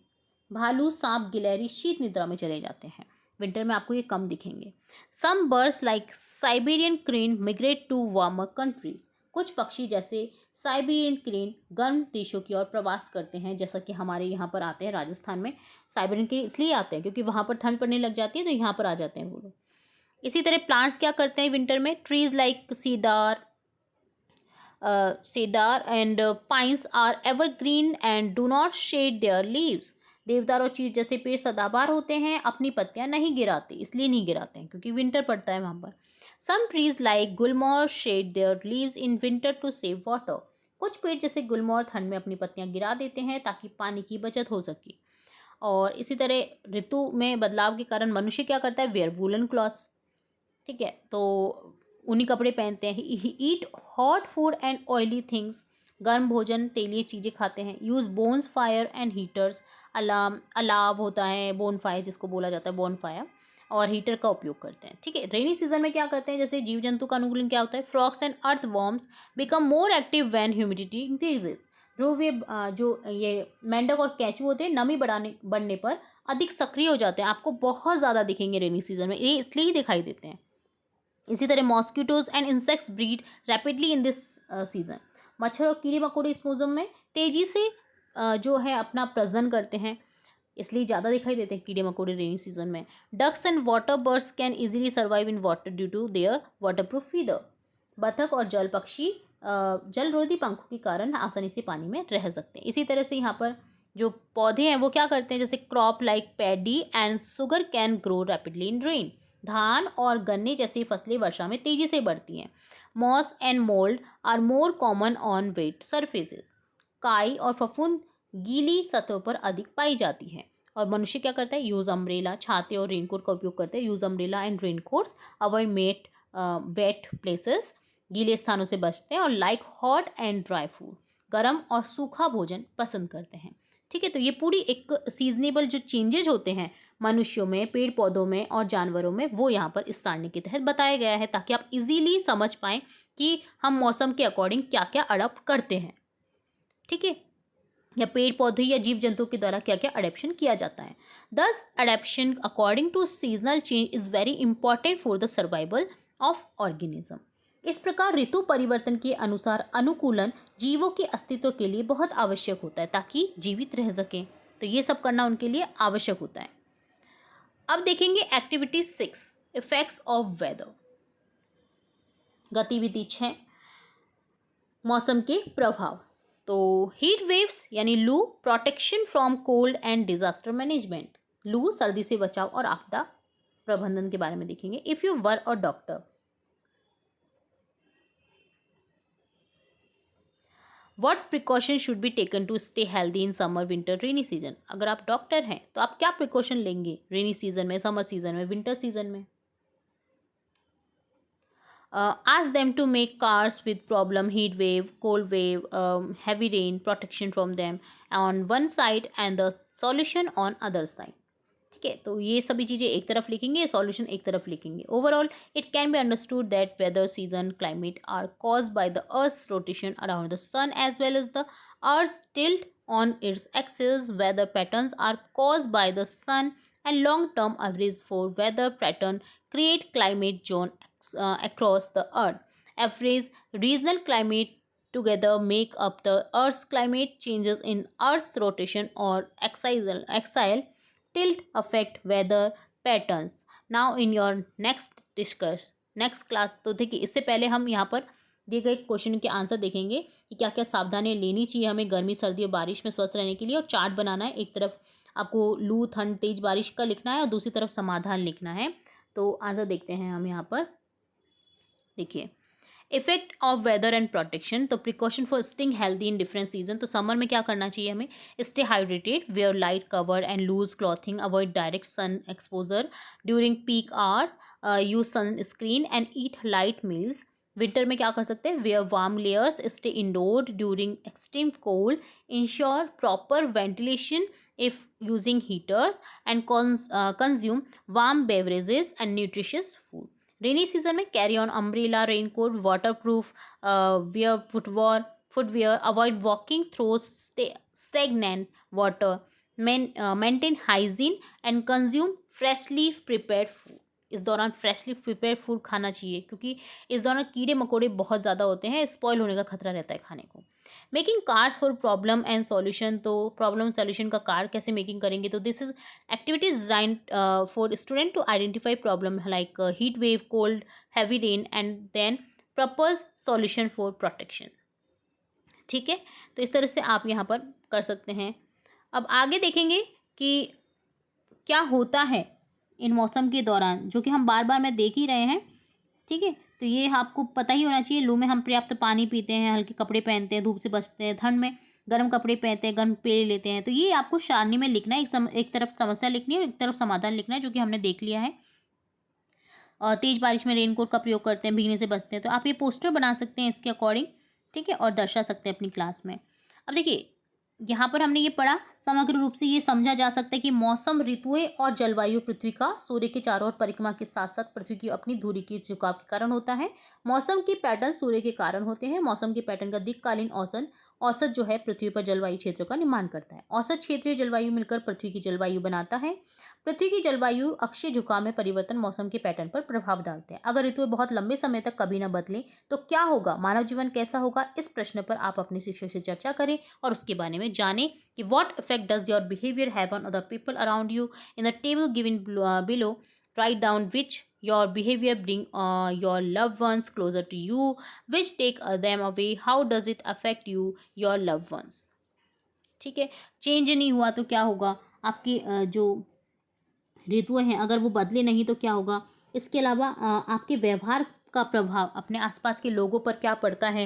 भालू, सांप, गिलहरी शीत निद्रा में चले जाते हैं, विंटर में आपको ये कम दिखेंगे। Some birds like Siberian crane migrate to warmer countries. कुछ पक्षी जैसे साइबेरियन क्रेन गर्म देशों की ओर प्रवास करते हैं, जैसा कि हमारे यहाँ पर आते हैं राजस्थान में। साइबेरियन क्रेन इसलिए आते हैं क्योंकि वहाँ पर ठंड पड़ने लग जाती है, तो यहाँ पर आ जाते हैं वो लोग। इसी तरह प्लांट्स क्या करते हैं विंटर में, trees like cedar and pines are evergreen and do not shed their leaves. देवदार और चीड़ जैसे पेड़ सदाबहार होते हैं, अपनी पत्तियां नहीं गिराते, इसलिए नहीं गिराते हैं क्योंकि विंटर पड़ता है वहां पर. Some trees like gulmohar shed their leaves in winter to save water. कुछ पेड़ जैसे गुलमोहर ठंड में अपनी पत्तियां गिरा देते हैं ताकि पानी की बचत हो सके. और इसी तरह ऋतु में बदलाव के कारण मनुष्य क्या करता है, वेयर वूलन क्लॉथ्स. ठीक है, तो ऊनी कपड़े पहनते हैं. Eat hot food and oily things. गर्म भोजन, तेलीय चीज़ें खाते हैं. Use bonfire and heaters. अलाव होता है, बोन फायर जिसको बोला जाता है, बोन फायर, और हीटर का उपयोग करते हैं. ठीक है, रेनी सीजन में क्या करते हैं, जैसे जीव जंतु का अनुकूलन क्या होता है, frogs and earthworms become more active when humidity increases. जो ये मेंढक और केंचू होते हैं, नमी बढ़ने पर अधिक सक्रिय हो जाते हैं. आपको बहुत ज़्यादा दिखेंगे रेनी सीजन में, ये इसलिए ही दिखाई देते हैं. इसी तरह mosquitoes and insects breed rapidly in this season. मच्छर और कीड़े मकोड़े इस मौसम में तेजी से जो है अपना प्रजनन करते हैं, इसलिए ज़्यादा दिखाई देते हैं कीड़े मकोड़े रेनी सीजन में. Ducks and water birds can easily survive in water due to their waterproof feather. बतख और जल पक्षी जलरोधी पंखों के कारण आसानी से पानी में रह सकते हैं. इसी तरह से यहाँ पर जो पौधे हैं वो क्या करते हैं, जैसे crop like paddy and sugar cane grow rapidly in rain. धान और गन्ने जैसी फसलें वर्षा में तेजी से बढ़ती हैं. Moss and mould are more common on wet surfaces. काई और फफूंद गीली सतहों पर अधिक पाई जाती है. और मनुष्य क्या करता है, यूज अम्ब्रेला, छाते और रेनकोट का उपयोग करते हैं. Use umbrella and raincoats, avoid wet places, गीले स्थानों से बचते हैं. और like hot and dry food, गर्म और सूखा भोजन पसंद करते हैं. ठीक है, तो ये पूरी एक सीजनेबल जो चेंजेज होते हैं मनुष्यों में, पेड़ पौधों में और जानवरों में, वो यहाँ पर इस सारणी के तहत बताया गया है, ताकि आप इजीली समझ पाएं कि हम मौसम के अकॉर्डिंग क्या क्या अडॉप्ट करते हैं. ठीक है, या पेड़ पौधे या जीव जंतु के द्वारा क्या क्या अडेप्शन किया जाता है. This adaption according to seasonal change is very important for the survival of organism. इस प्रकार ऋतु परिवर्तन के अनुसार अनुकूलन जीवों के अस्तित्व के लिए बहुत आवश्यक होता है ताकि जीवित रह सकें. तो ये सब करना उनके लिए आवश्यक होता है. अब देखेंगे एक्टिविटी 6, इफेक्ट्स ऑफ वेदर. गतिविधि 6, मौसम के प्रभाव. तो हीट वेव्स यानी लू, protection from cold and disaster management. लू, सर्दी से बचाव और आपदा प्रबंधन के बारे में देखेंगे. If you were a doctor, What precaution should be taken to stay healthy in summer, winter, rainy season? अगर आप डॉक्टर हैं तो आप क्या प्रिकॉशन लेंगे रेनी सीजन में, समर सीजन में, विंटर सीजन में. Ask them to make cars with problem, heat wave, cold wave, heavy rain, protection from them on one side and the solution on other side. ठीक है, तो ये सभी चीज़ें एक तरफ लिखेंगे, सॉल्यूशन एक तरफ लिखेंगे. Overall it can be understood that weather, season, climate are caused by the earth's rotation around the sun as well as the earth's tilt on its axis. Weather patterns are caused by the sun and long term average for weather pattern create climate zone across the earth. Average regional climate together make up the earth's climate. Changes in earth's rotation or axial tilt affect weather patterns. Now in your next class. तो देखिए, इससे पहले हम यहाँ पर दिए गए question के आंसर देखेंगे कि क्या क्या सावधानियाँ लेनी चाहिए हमें गर्मी, सर्दी और बारिश में स्वस्थ रहने के लिए. और चार्ट बनाना है, एक तरफ आपको लू, ठंड, तेज बारिश का लिखना है और दूसरी तरफ समाधान लिखना है. तो आंसर देखते हैं हम यहाँ पर. देखिए, effect of weather and protection. तो precaution for staying healthy in different season. तो समर में क्या करना चाहिए हमें, stay hydrated, wear light cover and loose clothing, avoid direct sun exposure during peak hours, use sunscreen and eat light meals. Winter में क्या कर सकते हैं, wear warm layers, stay indoor during extreme cold, ensure proper ventilation if using heaters and consume warm beverages and nutritious food. Rainy season में carry on umbrella, raincoat, waterproof wear footwear, avoid walking through stagnant water, maintain hygiene and consume freshly prepared food. इस दौरान freshly prepare food खाना चाहिए, क्योंकि इस दौरान कीड़े मकोड़े बहुत ज़्यादा होते हैं, स्पॉइल होने का खतरा रहता है खाने को। Making cards for problem and solution, तो प्रॉब्लम सॉल्यूशन का कार्ड कैसे मेकिंग करेंगे, तो this is activity design for student to identify problem like heat wave, cold, heavy rain and then propose solution for protection. ठीक है, तो इस तरह से आप यहाँ पर कर सकते हैं। अब आगे देखेंगे कि क्या होता है इन मौसम के दौरान, जो कि हम बार बार मैं देख ही रहे हैं। ठीक है, तो ये आपको पता ही होना चाहिए। लू में हम पर्याप्त पानी पीते हैं, हल्के कपड़े पहनते हैं, धूप से बचते हैं, ठंड में गर्म कपड़े पहनते हैं, गर्म पेय लेते हैं। तो ये आपको सारणी में लिखना है, एक तरफ समस्या लिखनी है और एक तरफ समाधान लिखना है, जो कि हमने देख लिया है। और तेज बारिश में रेनकोट का प्रयोग करते हैं, भीगने से बचते हैं। तो आप ये पोस्टर बना सकते हैं इसके अकॉर्डिंग, ठीक है, और दर्शा सकते हैं अपनी क्लास में। अब देखिए, यहाँ पर हमने ये पढ़ा, समग्र रूप से ये समझा जा सकता है कि मौसम, ऋतुएं और जलवायु पृथ्वी का सूर्य के चारों ओर परिक्रमा के साथ साथ पृथ्वी की अपनी धुरी के झुकाव के कारण होता है। मौसम के पैटर्न सूर्य के कारण होते हैं। मौसम के पैटर्न का दीर्घकालीन औसत जो है पृथ्वी पर जलवायु क्षेत्र का निर्माण करता है। औसत क्षेत्रीय जलवायु मिलकर पृथ्वी की जलवायु बनाता है। पृथ्वी की जलवायु अक्षीय झुकाव में परिवर्तन मौसम के पैटर्न पर प्रभाव डालते हैं। अगर ऋतुएं बहुत लंबे समय तक कभी न बदलें तो क्या होगा, मानव जीवन कैसा होगा? इस प्रश्न पर आप अपने शिक्षक से चर्चा करें और उसके बारे में जानें कि what effect does your behaviour have on other people around you. In the table given below, write down which your behavior bring your loved ones closer to you, which take them away, how does it affect you, your loved ones। ठीक है, change नहीं हुआ तो क्या होगा, आपकी जो ऋतुएं हैं अगर वो बदले नहीं तो क्या होगा। इसके अलावा आपके व्यवहार का प्रभाव अपने आसपास के लोगों पर क्या पड़ता है।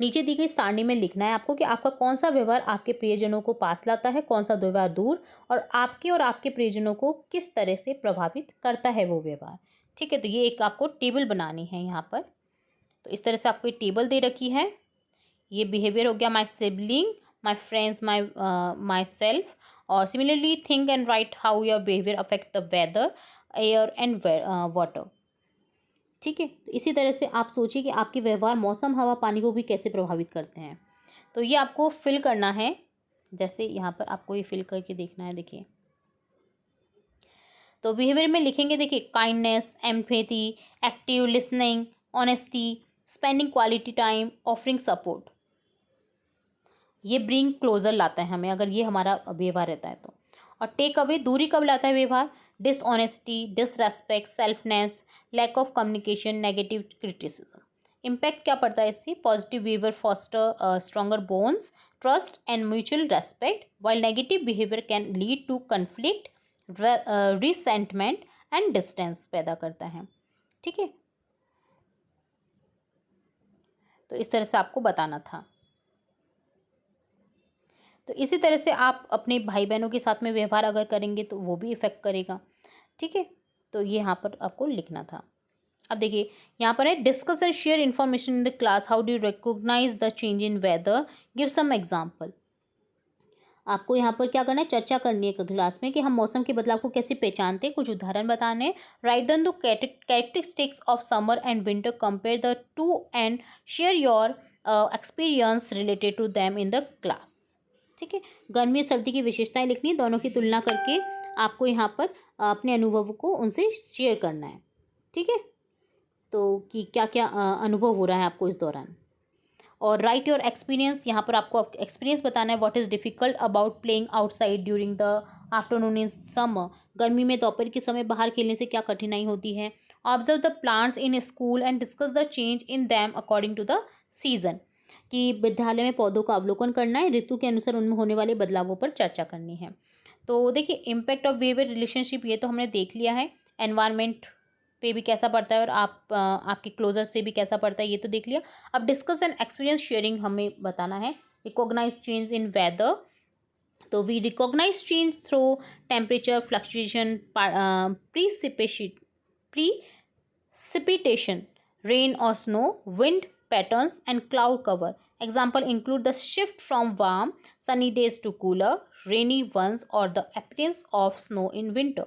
नीचे दी गई सारणी में लिखना है आपको कि आपका कौन सा व्यवहार आपके प्रियजनों को पास लाता है, कौन सा व्यवहार दूर, और आपके प्रियजनों को किस तरह से प्रभावित करता है वो व्यवहार। ठीक है, तो ये एक आपको टेबल बनानी है यहाँ पर। तो इस तरह से आपको ये टेबल दे रखी है। ये बिहेवियर हो गया my sibling, my friends, myself. और similarly think and write how your behaviour affect the weather, air and water. ठीक है, तो इसी तरह से आप सोचिए कि आपके व्यवहार मौसम, हवा, पानी को भी कैसे प्रभावित करते हैं। तो ये आपको फिल करना है, जैसे यहाँ पर आपको ये फिल करके देखना है। देखिए, तो बिहेवियर में लिखेंगे, देखिए, kindness, empathy, active listening, honesty, spending quality time, offering support. ये ब्रिंग क्लोजर लाता है हमें, अगर ये हमारा व्यवहार रहता है तो। और टेक अवे, दूरी कब लाता है व्यवहार? Dishonesty, disrespect, selfness, lack of communication, negative criticism. Impact क्या पड़ता है इससे? Positive behaviour foster stronger bonds, trust and mutual respect, while negative behaviour can lead to conflict, resentment and distance पैदा करता है। ठीक है, तो इस तरह से आपको बताना था। तो इसी तरह से आप अपने भाई बहनों के साथ में व्यवहार अगर करेंगे तो वो भी इफेक्ट करेगा। ठीक है, तो ये यहाँ पर आपको लिखना था। अब देखिए, यहाँ पर है discuss and share information in the class, how do you recognise the change in weather, give some example. आपको यहाँ पर क्या करना है, चर्चा करनी है क्लास में कि हम मौसम के बदलाव को कैसे पहचानते हैं, कुछ उदाहरण बताने। Write down the characteristics of summer and winter, compare the two and share your experience related to them in the class. ठीक है, गर्मी और सर्दी की विशेषताएं लिखनी है, दोनों की तुलना करके आपको यहाँ पर अपने अनुभव को उनसे शेयर करना है। ठीक है, तो कि क्या क्या अनुभव हो रहा है आपको इस दौरान। और राइट योर एक्सपीरियंस, यहाँ पर आपको एक्सपीरियंस बताना है। What is difficult about playing outside during the afternoon in summer, गर्मी में दोपहर के समय बाहर खेलने से क्या कठिनाई होती है। Observe the plants in school and discuss the change in them according to the season, कि विद्यालय में पौधों का अवलोकन करना है, ऋतु के अनुसार उनमें होने वाले बदलावों पर चर्चा करनी है। तो देखिए, इम्पैक्ट ऑफ बिहेवियर रिलेशनशिप, ये तो हमने देख लिया है। एनवायरनमेंट पे भी कैसा पड़ता है और आपके क्लोजर से भी कैसा पड़ता है, ये तो देख लिया। अब डिस्कस एंड एक्सपीरियंस शेयरिंग हमें बताना है। रिकॉग्नाइज चेंज इन वेदर, तो we recognise change through temperature fluctuation, precipitation, rain or snow, wind patterns and cloud cover. Example include the shift from warm sunny days to cooler rainy ones or the appearance of snow in winter.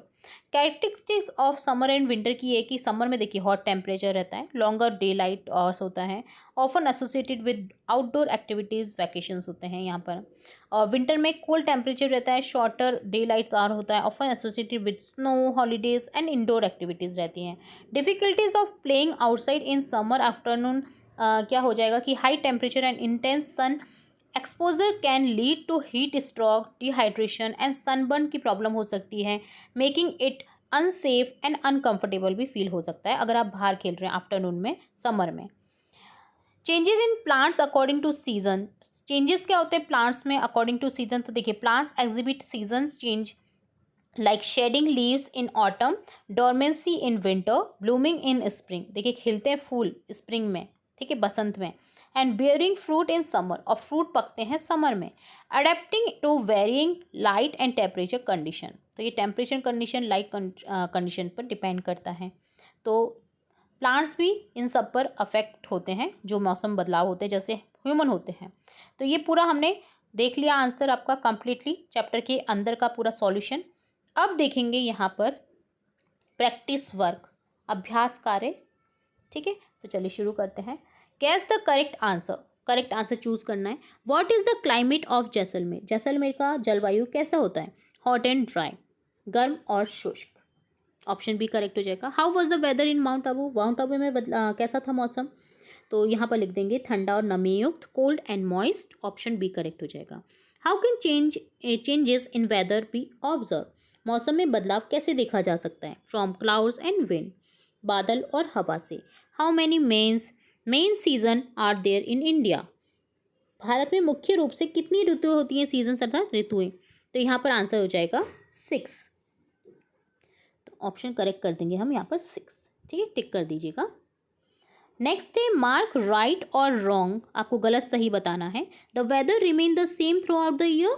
Characteristics of summer and winter की है कि summer में देखिए hot temperature रहता है, longer day light hours होता है, often associated with outdoor activities, vacations होते हैं यहाँ पर। और विंटर में कोल्ड टेम्परेचर रहता है, शॉर्टर डे लाइट्स आवर होता है, often associated with snow, holidays and indoor activities रहती हैं। Difficulties of playing outside in summer afternoon क्या हो जाएगा कि high temperature and intense sun exposure can lead to heat stroke, dehydration and sunburn की problem हो सकती है, making it unsafe and uncomfortable भी फील हो सकता है अगर आप बाहर खेल रहे हैं आफ्टरनून में, समर में। Changes in plants according to season, changes क्या होते हैं प्लांट्स में अकॉर्डिंग टू सीजन? तो देखिए plants exhibit seasons change like shedding leaves in autumn, dormancy in winter, blooming in spring, देखिए खिलते हैं फूल स्प्रिंग में, ठीक है, बसंत में, and bearing fruit in summer, और फ्रूट पकते हैं समर में। Adapting to varying light and temperature condition, तो ये टेम्परेचर कंडीशन लाइट कंडीशन पर डिपेंड करता है। तो प्लांट्स भी इन सब पर अफेक्ट होते हैं जो मौसम बदलाव होते हैं, जैसे ह्यूमन होते हैं। तो ये पूरा हमने देख लिया आंसर आपका कंप्लीटली, चैप्टर के अंदर का पूरा सॉल्यूशन। अब देखेंगे यहाँ पर प्रैक्टिस वर्क, अभ्यास कार्य, ठीक है। तो चलिए शुरू करते हैं। Guess the correct answer, correct answer choose करना है। What is the climate of Jaisalmer, Jaisalmer का जलवायु कैसा होता है? हॉट एंड ड्राई, गर्म और शुष्क। ऑप्शन बी करेक्ट हो जाएगा। How was the weather in Mount Abu, Mount Abu में कैसा था मौसम? तो यहाँ पर लिख देंगे ठंडा और नमी युक्त, cold and moist. Option B correct हो जाएगा। How can changes in weather be observe, मौसम में बदलाव कैसे देखा जा सकता है? फ्रॉम क्लाउड्स एंड विंड, बादल और हवा से। How many main season are there in India, Bharat में मुख्य रूप से कितनी ऋतुएं होती हैं? सीजन अर्थात ऋतुएं। तो यहाँ पर आंसर हो जाएगा 6। तो ऑप्शन करेक्ट कर देंगे हम यहाँ पर 6, ठीक है, टिक कर दीजिएगा। नेक्स्ट है मार्क राइट और रॉन्ग, आपको गलत सही बताना है। The weather remain the same throughout the year,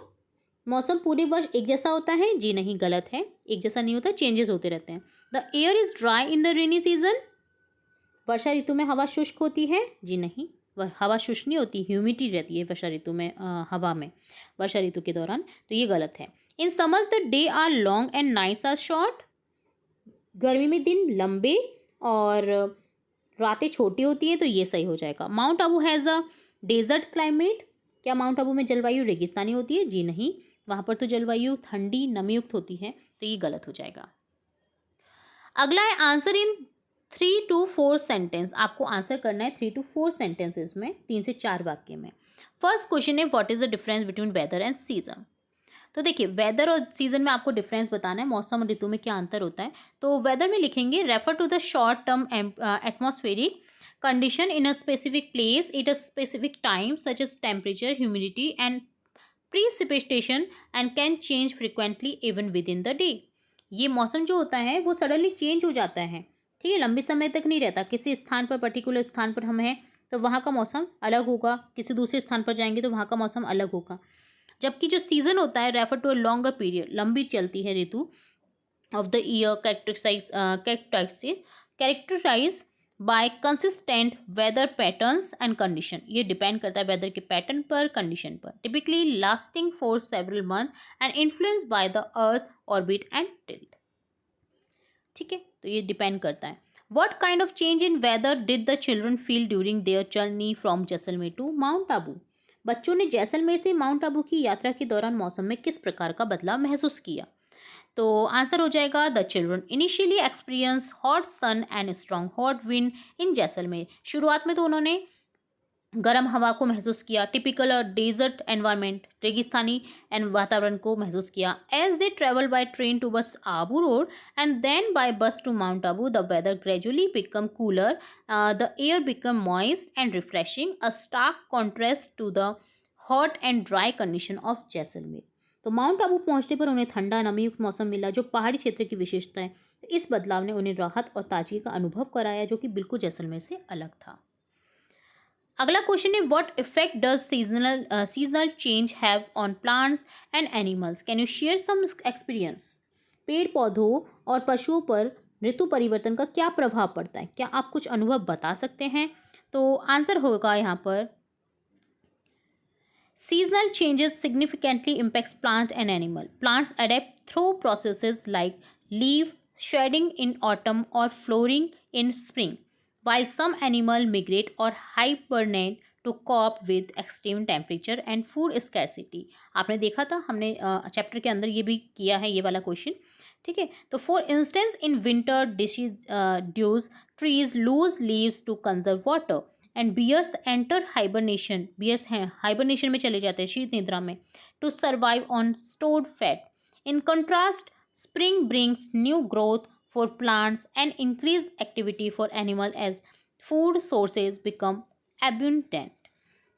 मौसम पूरे वर्ष एक जैसा होता है? जी नहीं, गलत है, एक जैसा नहीं होता, चेंजेस होते रहते हैं। The air is dry in the rainy season, वर्षा ऋतु में हवा शुष्क होती है? जी नहीं, हवा शुष्क नहीं होती, ह्यूमिडिटी रहती है वर्षा ऋतु में, हवा में, वर्षा ऋतु के दौरान। तो ये गलत है। In summers the day are long and nights are short, गर्मी में दिन लंबे और रातें छोटी होती हैं, तो ये सही हो जाएगा। Mount Abu has a desert climate, क्या माउंट आबू में जलवायु रेगिस्तानी होती है? जी नहीं, वहाँ पर तो जलवायु ठंडी नमीयुक्त होती है, तो ये गलत हो जाएगा। अगला है आंसर इन 3 to 4 सेंटेंस, आपको आंसर करना है 3 to 4 सेंटेंसेस में, 3 से 4 वाक्य में। फर्स्ट क्वेश्चन है what is the difference between weather and season. तो देखिए वेदर और सीजन में आपको डिफरेंस बताना है, मौसम और ऋतु में क्या अंतर होता है। तो वेदर में लिखेंगे refer to the short term atmospheric condition in a specific place at a specific time such as temperature, humidity and precipitation and can change frequently even within the day. ये मौसम जो होता है वो suddenly change हो जाता है, ठीक है, लंबे समय तक नहीं रहता। किसी स्थान पर, पर्टिकुलर स्थान पर हम हैं तो वहाँ का मौसम अलग होगा, किसी दूसरे स्थान पर जाएंगे तो वहाँ का मौसम अलग होगा। जबकि जो सीजन होता है refer to a longer period, लंबी चलती है ऋतु of the year, characterise by consistent weather patterns and condition, ये डिपेंड करता है वेदर के पैटर्न पर, कंडीशन पर। Typically lasting for several month and influence by the earth orbit and tilt, ठीक है, तो ये डिपेंड करता है। What kind of change in weather did the children feel during their journey from Jaisalmer to mount Abu, बच्चों ने जैसलमेर से माउंट आबू की यात्रा के दौरान मौसम में किस प्रकार का बदलाव महसूस किया? तो आंसर हो जाएगा the children initially experience hot sun and strong hot wind in Jaisalmer, शुरुआत में तो उन्होंने गर्म हवा को महसूस किया, टिपिकल और डेजर्ट एनवायरनमेंट, रेगिस्तानी वातावरण को महसूस किया। As they travel by train to bus Abu Road and then by bus to Mount Abu, the weather gradually become cooler, the air become moist and refreshing, a stark contrast to the hot and dry condition of Jaisalmer. तो Mount Abu पहुंचने पर उन्हें ठंडा नमीयुक्त मौसम मिला जो पहाड़ी क्षेत्र की विशेषता है। इस बदलाव ने उन्हें राहत और ताजगी का अनुभव कराया जो कि बिल्कुल जैसलमेर से अलग था। अगला क्वेश्चन है what effect does seasonal change have on plants and animals, can you share some experience, पेड़ पौधों और पशुओं पर ऋतु परिवर्तन का क्या प्रभाव पड़ता है, क्या आप कुछ अनुभव बता सकते हैं? तो आंसर होगा यहाँ पर seasonal changes significantly impacts plant and animal. Plants adapt through processes like leaf shedding in autumn or flowering in spring, while some animal migrate or hibernate to cope with extreme temperature and food scarcity. आपने देखा था, हमने chapter के अंदर ये भी किया है, ये वाला क्वेश्चन, ठीक है। तो for instance in winter deciduous trees lose leaves to conserve water and bears enter hibernation, bears हैं हाइबरनेशन में चले जाते हैं, शीत निद्रा में, to survive on stored fat. In contrast, spring brings new growth for plants and increased activity for animals as food sources become abundant.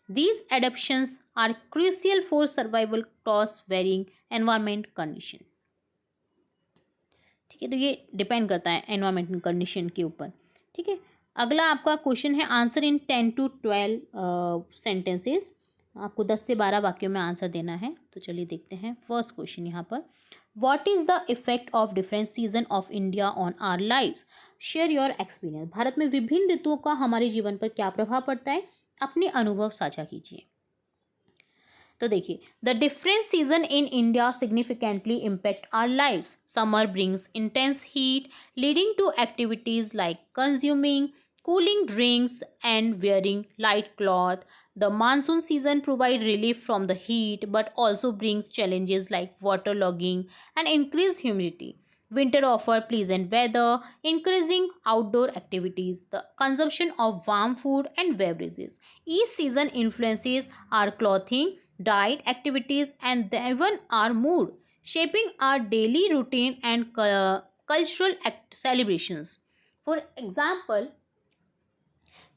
These adaptations are crucial for survival across varying environment condition. ठीक है, तो ये depend करता है environmental condition के ऊपर, ठीक है। अगला आपका क्वेश्चन है आंसर इन 10 to 12 सेंटेंसेस. आपको 10 से 12 वाक्यों में आंसर देना है. तो चलिए देखते हैं फर्स्ट क्वेश्चन यहाँ पर. What is the effect of different season of India on our lives? Share your experience. भारत में विभिन्न ऋतुओं का हमारे जीवन पर क्या प्रभाव पड़ता है? अपने अनुभव साझा कीजिए. तो देखिए, the different season in India significantly impact our lives. Summer brings intense heat leading to activities like consuming cooling drinks and wearing light cloth. The monsoon season provides relief from the heat but also brings challenges like waterlogging and increased humidity. Winter offers pleasant weather, encouraging outdoor activities, the consumption of warm food and beverages. Each season influences our clothing, diet, activities, and even our mood, shaping our daily routine and cultural celebrations. For example,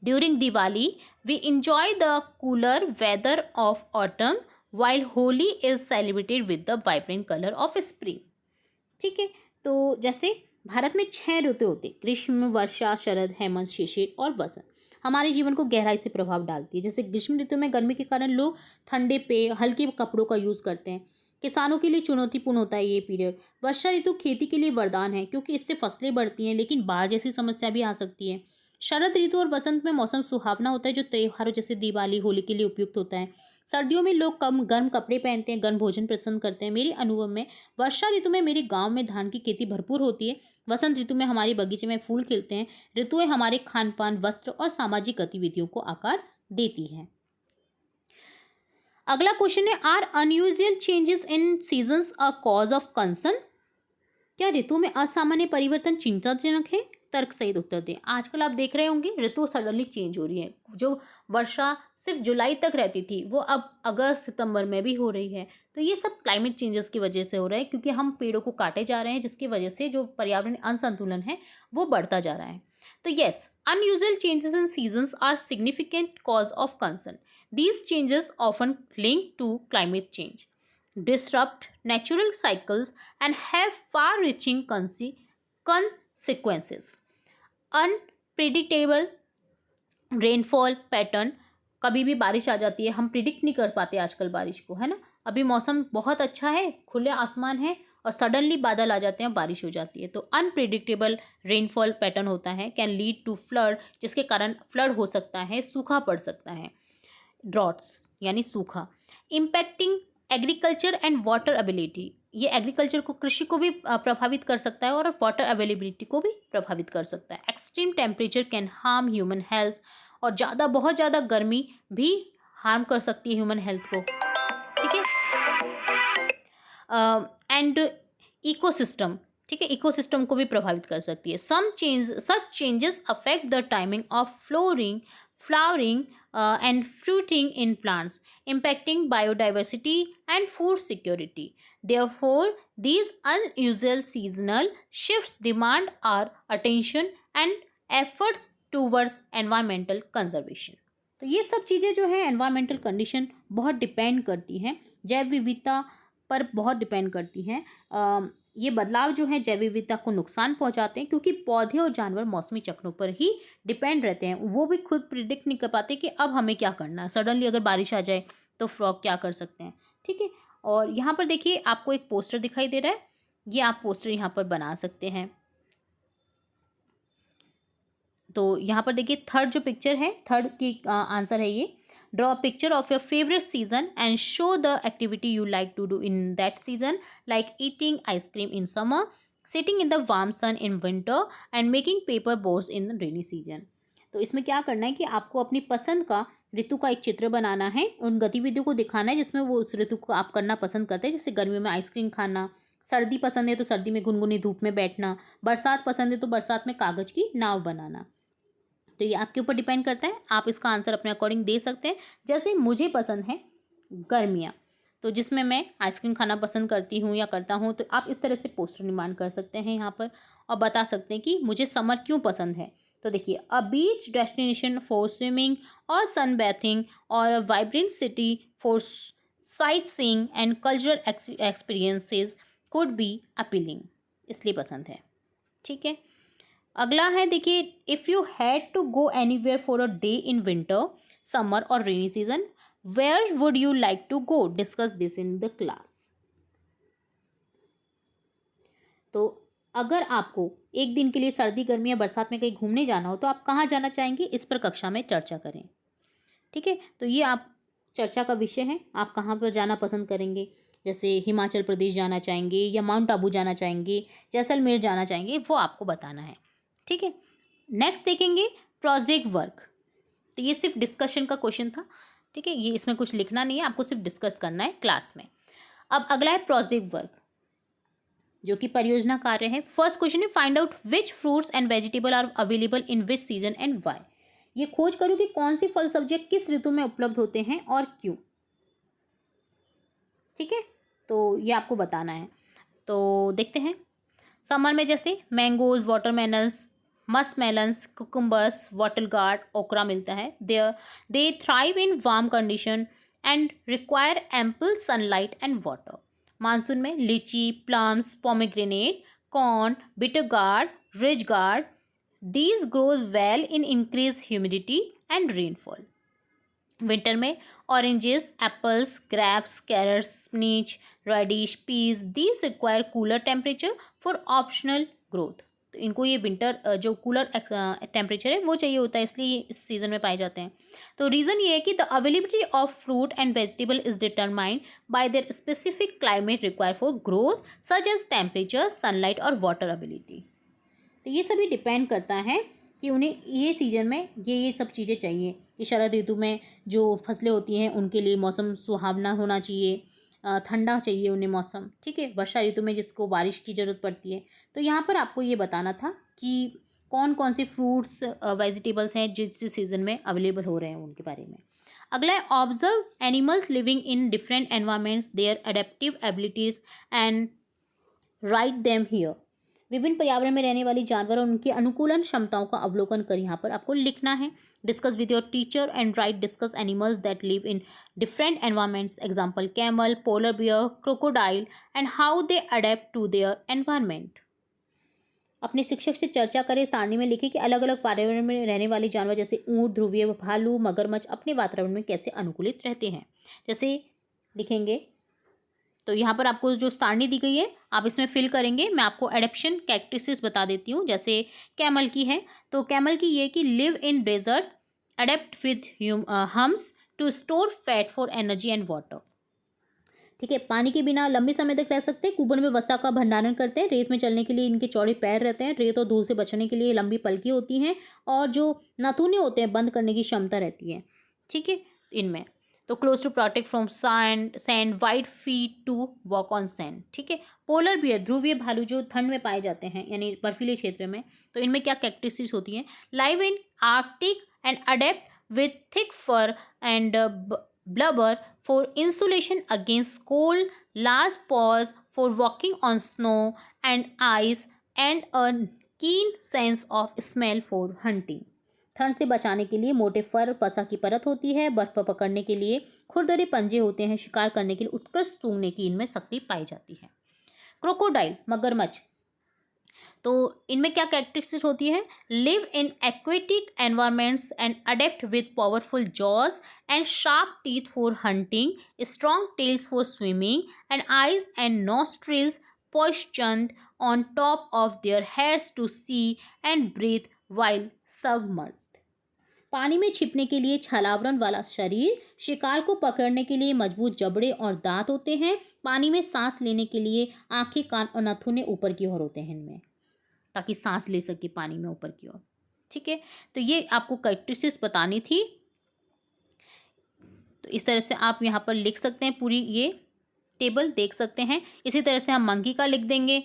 during Diwali, we enjoy the cooler weather of autumn, while Holi is celebrated with the vibrant color of spring. ठीक है, तो जैसे भारत में 6 ऋतु होते हैं, ग्रीष्म, वर्षा, शरद, हेमंत, शिशिर और वसंत. हमारे जीवन को गहराई से प्रभाव डालती है. जैसे ग्रीष्म ऋतु में गर्मी के कारण लोग ठंडे पेय, हल्के कपड़ों का यूज़ करते हैं. किसानों के लिए चुनौतीपूर्ण होता है ये पीरियड. वर्षा ऋतु खेती के लिए वरदान है क्योंकि इससे फसलें बढ़ती हैं, लेकिन बाढ़ जैसी समस्या भी आ सकती है. शरद ऋतु और वसंत में मौसम सुहावना होता है जो त्योहारों जैसे दिवाली, होली के लिए उपयुक्त होता है. सर्दियों में लोग कम गर्म कपड़े पहनते हैं, गर्म भोजन पसंद करते हैं. मेरे अनुभव में वर्षा ऋतु में मेरे गांव में धान की खेती भरपूर होती है. वसंत ऋतु में हमारे बगीचे में फूल खिलते हैं. ऋतुएं हमारे खान पान, वस्त्र और सामाजिक गतिविधियों को आकार देती हैं. अगला क्वेश्चन है, are unusual changes in seasons a cause of concern? क्या ऋतु में असामान्य परिवर्तन चिंताजनक है? तर्क सहित उत्तर दें. आजकल आप देख रहे होंगे ऋतु सडनली चेंज हो रही है. जो वर्षा सिर्फ जुलाई तक रहती थी वो अब अगस्त सितंबर में भी हो रही है. तो ये सब क्लाइमेट चेंजेस की वजह से हो रहा है क्योंकि हम पेड़ों को काटे जा रहे हैं, जिसकी वजह से जो पर्यावरण असंतुलन है वो बढ़ता जा रहा है. तो yes, unusual changes in seasons are significant cause of concern. These changes often link to climate change, disrupt natural cycles and have far-reaching consequences. Unpredictable rainfall pattern, कभी भी बारिश आ जाती है, हम प्रिडिक्ट नहीं कर पाते आजकल बारिश को, है ना. अभी मौसम बहुत अच्छा है, खुले आसमान है और सडनली बादल आ जाते हैं, बारिश हो जाती है. तो अनप्रिडिक्टेबल रेनफॉल पैटर्न होता है, कैन लीड टू फ्लड, जिसके कारण फ्लड हो सकता है, सूखा पड़ सकता है, ड्रॉट्स यानी सूखा. Impacting agriculture and water availability, ये एग्रीकल्चर को, कृषि को भी प्रभावित कर सकता है और वाटर अवेलेबिलिटी को भी प्रभावित कर सकता है. Extreme temperature can harm human health, और बहुत ज़्यादा गर्मी भी हार्म कर सकती है ह्यूमन हेल्थ को, ठीक है. एंड इकोसिस्टम, ठीक है, इकोसिस्टम को भी प्रभावित कर सकती है. Such changes affect the timing of flowering and fruiting in plants, impacting biodiversity and food security. Therefore, these unusual seasonal shifts demand our attention and efforts towards environmental conservation. तो ये सब चीज़ें जो है एनवायरमेंटल कंडीशन बहुत depend करती हैं, जैव विविधता पर बहुत डिपेंड करती हैं. ये बदलाव जो है जैव विविधता को नुकसान पहुंचाते हैं क्योंकि पौधे और जानवर मौसमी चक्रों पर ही डिपेंड रहते हैं. वो भी खुद प्रिडिक्ट नहीं कर पाते कि अब हमें क्या करना है. सडनली अगर बारिश आ जाए तो फ्रॉग क्या कर सकते हैं, ठीक है. और यहाँ पर देखिए आपको एक पोस्टर दिखाई दे रहा है, ये आप पोस्टर यहाँ पर बना सकते हैं. तो यहाँ पर देखिए थर्ड जो पिक्चर है, थर्ड की आंसर है ये. Draw a picture of your favourite season and show the activity you like to do in that season, like eating ice cream in summer, sitting in the warm sun in winter and making paper boats in rainy season. तो इसमें क्या करना है कि आपको अपनी पसंद का ऋतु का एक चित्र बनाना है, उन गतिविधियों को दिखाना है जिसमें वो उस ऋतु को आप करना पसंद करते हैं। जैसे गर्मियों में आइसक्रीम खाना, सर्दी पसंद है तो सर्दी में गुनगुनी धूप में बैठना, बरसात पसंद है तो बरसात में कागज़ की नाव बनाना। तो ये आपके ऊपर डिपेंड करता है, आप इसका आंसर अपने अकॉर्डिंग दे सकते हैं। जैसे मुझे पसंद है गर्मियाँ, तो जिसमें मैं आइसक्रीम खाना पसंद करती हूँ या करता हूँ, तो आप इस तरह से पोस्टर निर्माण कर सकते हैं यहाँ पर और बता सकते हैं कि मुझे समर क्यों पसंद है। तो देखिए, a beach destination for swimming और सन बैथिंग और a vibrant city for sightseeing and cultural experiences could be appealing, इसलिए पसंद है। ठीक है, अगला है देखिए, if you had to go anywhere for a day in winter, summer और rainy season, where would you like to go, discuss this in the class. तो अगर आपको एक दिन के लिए सर्दी गर्मी या बरसात में कहीं घूमने जाना हो तो आप कहाँ जाना चाहेंगे, इस पर कक्षा में चर्चा करें। ठीक है, तो ये आप चर्चा का विषय है, आप कहाँ पर जाना पसंद करेंगे। जैसे हिमाचल प्रदेश जाना चाहेंगे या माउंट आबू जाना चाहेंगे, जैसलमेर जाना चाहेंगे, वो आपको बताना है। ठीक है, नेक्स्ट देखेंगे प्रोजेक्ट वर्क। तो ये सिर्फ डिस्कशन का क्वेश्चन था। ठीक है, ये इसमें कुछ लिखना नहीं है, आपको सिर्फ डिस्कस करना है क्लास में। अब अगला है प्रोजेक्ट वर्क, जो कि परियोजना कार्य है। फर्स्ट क्वेश्चन है, find out which fruits and vegetable are available in which season and why. ये खोज करो कि कौन सी फल सब्जियां किस ऋतु में उपलब्ध होते हैं और क्यों। ठीक है, तो ये आपको बताना है। तो देखते हैं, समर में जैसे mangoes, watermelons, muskmelons, cucumbers, water gourd, okra मिलता है। They thrive in warm condition and require ample sunlight and water. Monsoon में lychee, plums, pomegranate, corn, bitter gourd, ridge gourd, these grows well in increase humidity and rainfall. Winter में oranges, apples, grapes, carrots, speech, radish, peas, these require cooler temperature for optional growth. तो इनको ये winter जो cooler temperature है वो चाहिए होता है, इसलिए इस सीजन में पाए जाते हैं। तो रीज़न ये है कि the availability of fruit and vegetable is determined by their specific climate require for growth, such as temperature, sunlight और वाटर अवेलेबिलिटी। तो ये सभी डिपेंड करता है कि उन्हें ये सीज़न में ये सब चीज़ें चाहिए कि शरद ऋतु में जो फसलें होती हैं उनके लिए मौसम सुहावना होना चाहिए, ठंडा चाहिए उन्हें मौसम। ठीक है, वर्षा ऋतु में जिसको बारिश की ज़रूरत पड़ती है। तो यहाँ पर आपको ये बताना था कि कौन कौन से फ्रूट्स वेजिटेबल्स हैं जिस सीज़न में अवेलेबल हो रहे हैं उनके बारे में। अगला है, observe animals living in different environments, their adaptive abilities and write them here. विभिन्न पर्यावरण में रहने वाली जानवर और उनकी अनुकूलन क्षमताओं का अवलोकन कर यहाँ पर आपको लिखना है। Discuss with your teacher and write discuss animals that live in different environments, example camel, polar bear, crocodile and how they adapt to their environment. अपने शिक्षक से चर्चा करें, सारणी में लिखें कि अलग अलग पर्यावरण में रहने वाले जानवर जैसे ऊँट, ध्रुवीय भालू, मगरमच्छ अपने वातावरण में कैसे अनुकूलित रहते हैं। जैसे लिखेंगे, तो यहाँ पर आपको जो सारणी दी गई है आप इसमें फिल करेंगे। मैं आपको एडेप्शन कैरेक्टरिस्टिक्स बता देती हूँ। जैसे कैमल की है, तो कैमल की ये कि live in desert, adapt with humps to store fat for energy and water. ठीक है, पानी के बिना लंबे समय तक रह सकते हैं, कुबन में वसा का भंडारण करते हैं, रेत में चलने के लिए इनके चौड़े पैर रहते हैं, रेत और धूल से बचने के लिए लंबी पलकी होती हैं और जो नाखून होते हैं बंद करने की क्षमता रहती है। ठीक है, इनमें तो close to protect from sand, wide feet to walk on sand. ठीक है, पोलर बियर, ध्रुवीय भालू जो ठंड में पाए जाते हैं यानी बर्फीले क्षेत्र में, तो इनमें क्या कैरेक्टरिस्टिक्स होती हैं। Live in Arctic and adapt with thick fur and blubber for insulation against cold, large paws for walking on snow and ice, and a keen sense of smell for hunting. ठंड से बचाने के लिए मोटे फर, वसा की परत होती है, बर्फ पर पकड़ने के लिए खुरदरे पंजे होते हैं, शिकार करने के लिए उत्कृष्ट सूंघने की इनमें शक्ति पाई जाती है। क्रोकोडाइल, मगरमच्छ, तो इनमें क्या कैरेक्टरिस्टिक्स होती है। Live in aquatic environments and adapt with powerful jaws and sharp teeth for hunting, strong tails for swimming and eyes and nostrils positioned on top of their heads to see and breathe while submerged. पानी में छिपने के लिए छलावरण वाला शरीर, शिकार को पकड़ने के लिए मजबूत जबड़े और दांत होते हैं, पानी में सांस लेने के लिए आंखें, कान और नाखून ऊपर की ओर होते हैं इनमें, ताकि सांस ले सके पानी में ऊपर की ओर। ठीक है, तो ये आपको कैरेक्टरिस्टिक्स बतानी थी। तो इस तरह से आप यहाँ पर लिख सकते हैं, पूरी ये टेबल देख सकते हैं। इसी तरह से हम मंकी का लिख देंगे।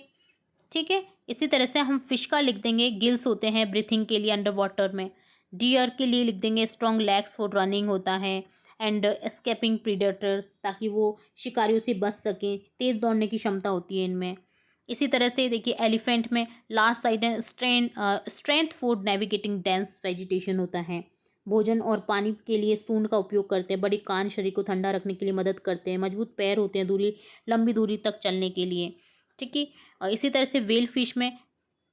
ठीक है, इसी तरह से हम फिश का लिख देंगे, गिल्स होते हैं ब्रीथिंग के लिए अंडर वाटर में। डियर के लिए लिख देंगे स्ट्रॉन्ग लेग्स फॉर रनिंग होता है, एंड एस्केपिंग प्रीडेटर्स, ताकि वो शिकारियों से बच सकें, तेज़ दौड़ने की क्षमता होती है इनमें। इसी तरह से देखिए एलिफेंट में last side strength for navigating dense vegetation होता है। भोजन और पानी के लिए सूंड का उपयोग करते हैं। बड़ी कान शरीर को ठंडा रखने के लिए मदद करते हैं। मजबूत पैर होते हैं लंबी दूरी तक चलने के लिए। ठीक है, और इसी तरह से व्हेल फिश में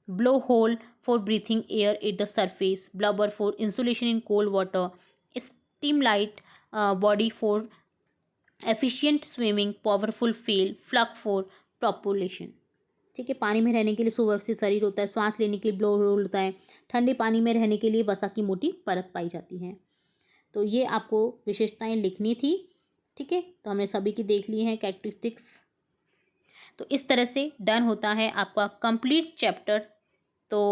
blowhole for breathing air at the surface, blubber for insulation in cold water, streamlined body for efficient swimming, powerful fail, fluke for propulsion. ठीक है, पानी में रहने के लिए सुव्यवस्थित शरीर होता है। सांस लेने के लिए ब्लो होल होता है। ठंडे पानी में रहने के लिए वसा की मोटी परत पाई जाती है। तो ये आपको विशेषताएं लिखनी थी। ठीक है, तो हमने सभी की देख ली हैं कैरेक्टरिस्टिक्स। तो इस तरह से डन होता है आपका कंप्लीट चैप्टर। तो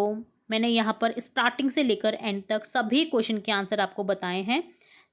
मैंने यहाँ पर स्टार्टिंग से लेकर एंड तक सभी क्वेश्चन के आंसर आपको बताए हैं,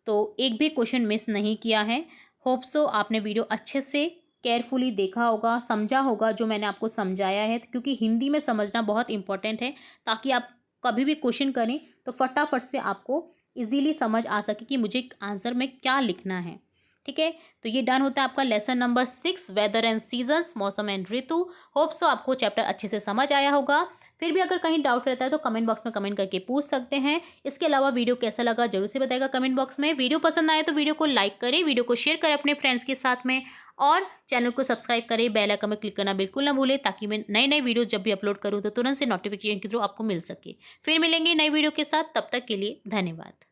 तो एक भी क्वेश्चन मिस नहीं किया है। होप सो आपने वीडियो अच्छे से केयरफुली देखा होगा, समझा होगा जो मैंने आपको समझाया है, क्योंकि हिंदी में समझना बहुत इंपॉर्टेंट है, ताकि आप कभी भी क्वेश्चन करें तो फटाफट से आपको इजीली समझ आ सके कि मुझे आंसर में क्या लिखना है। ठीक है, तो ये डन होता है आपका lesson number 6, weather and seasons, मौसम एंड ऋतु। होप सो आपको चैप्टर अच्छे से समझ आया होगा। फिर भी अगर कहीं डाउट रहता है तो कमेंट बॉक्स में कमेंट करके पूछ सकते हैं। इसके अलावा वीडियो कैसा लगा जरूर से बताएगा कमेंट बॉक्स में। वीडियो पसंद आए तो वीडियो को लाइक करें, वीडियो को शेयर करें अपने फ्रेंड्स के साथ में, और चैनल को सब्सक्राइब करें, बेल आइकन में क्लिक करना बिल्कुल ना भूलें, ताकि मैं नई नई वीडियो जब भी अपलोड करूँ तो तुरंत से नोटिफिकेशन के थ्रू आपको मिल सके। फिर मिलेंगे नई वीडियो के साथ, तब तक के लिए धन्यवाद।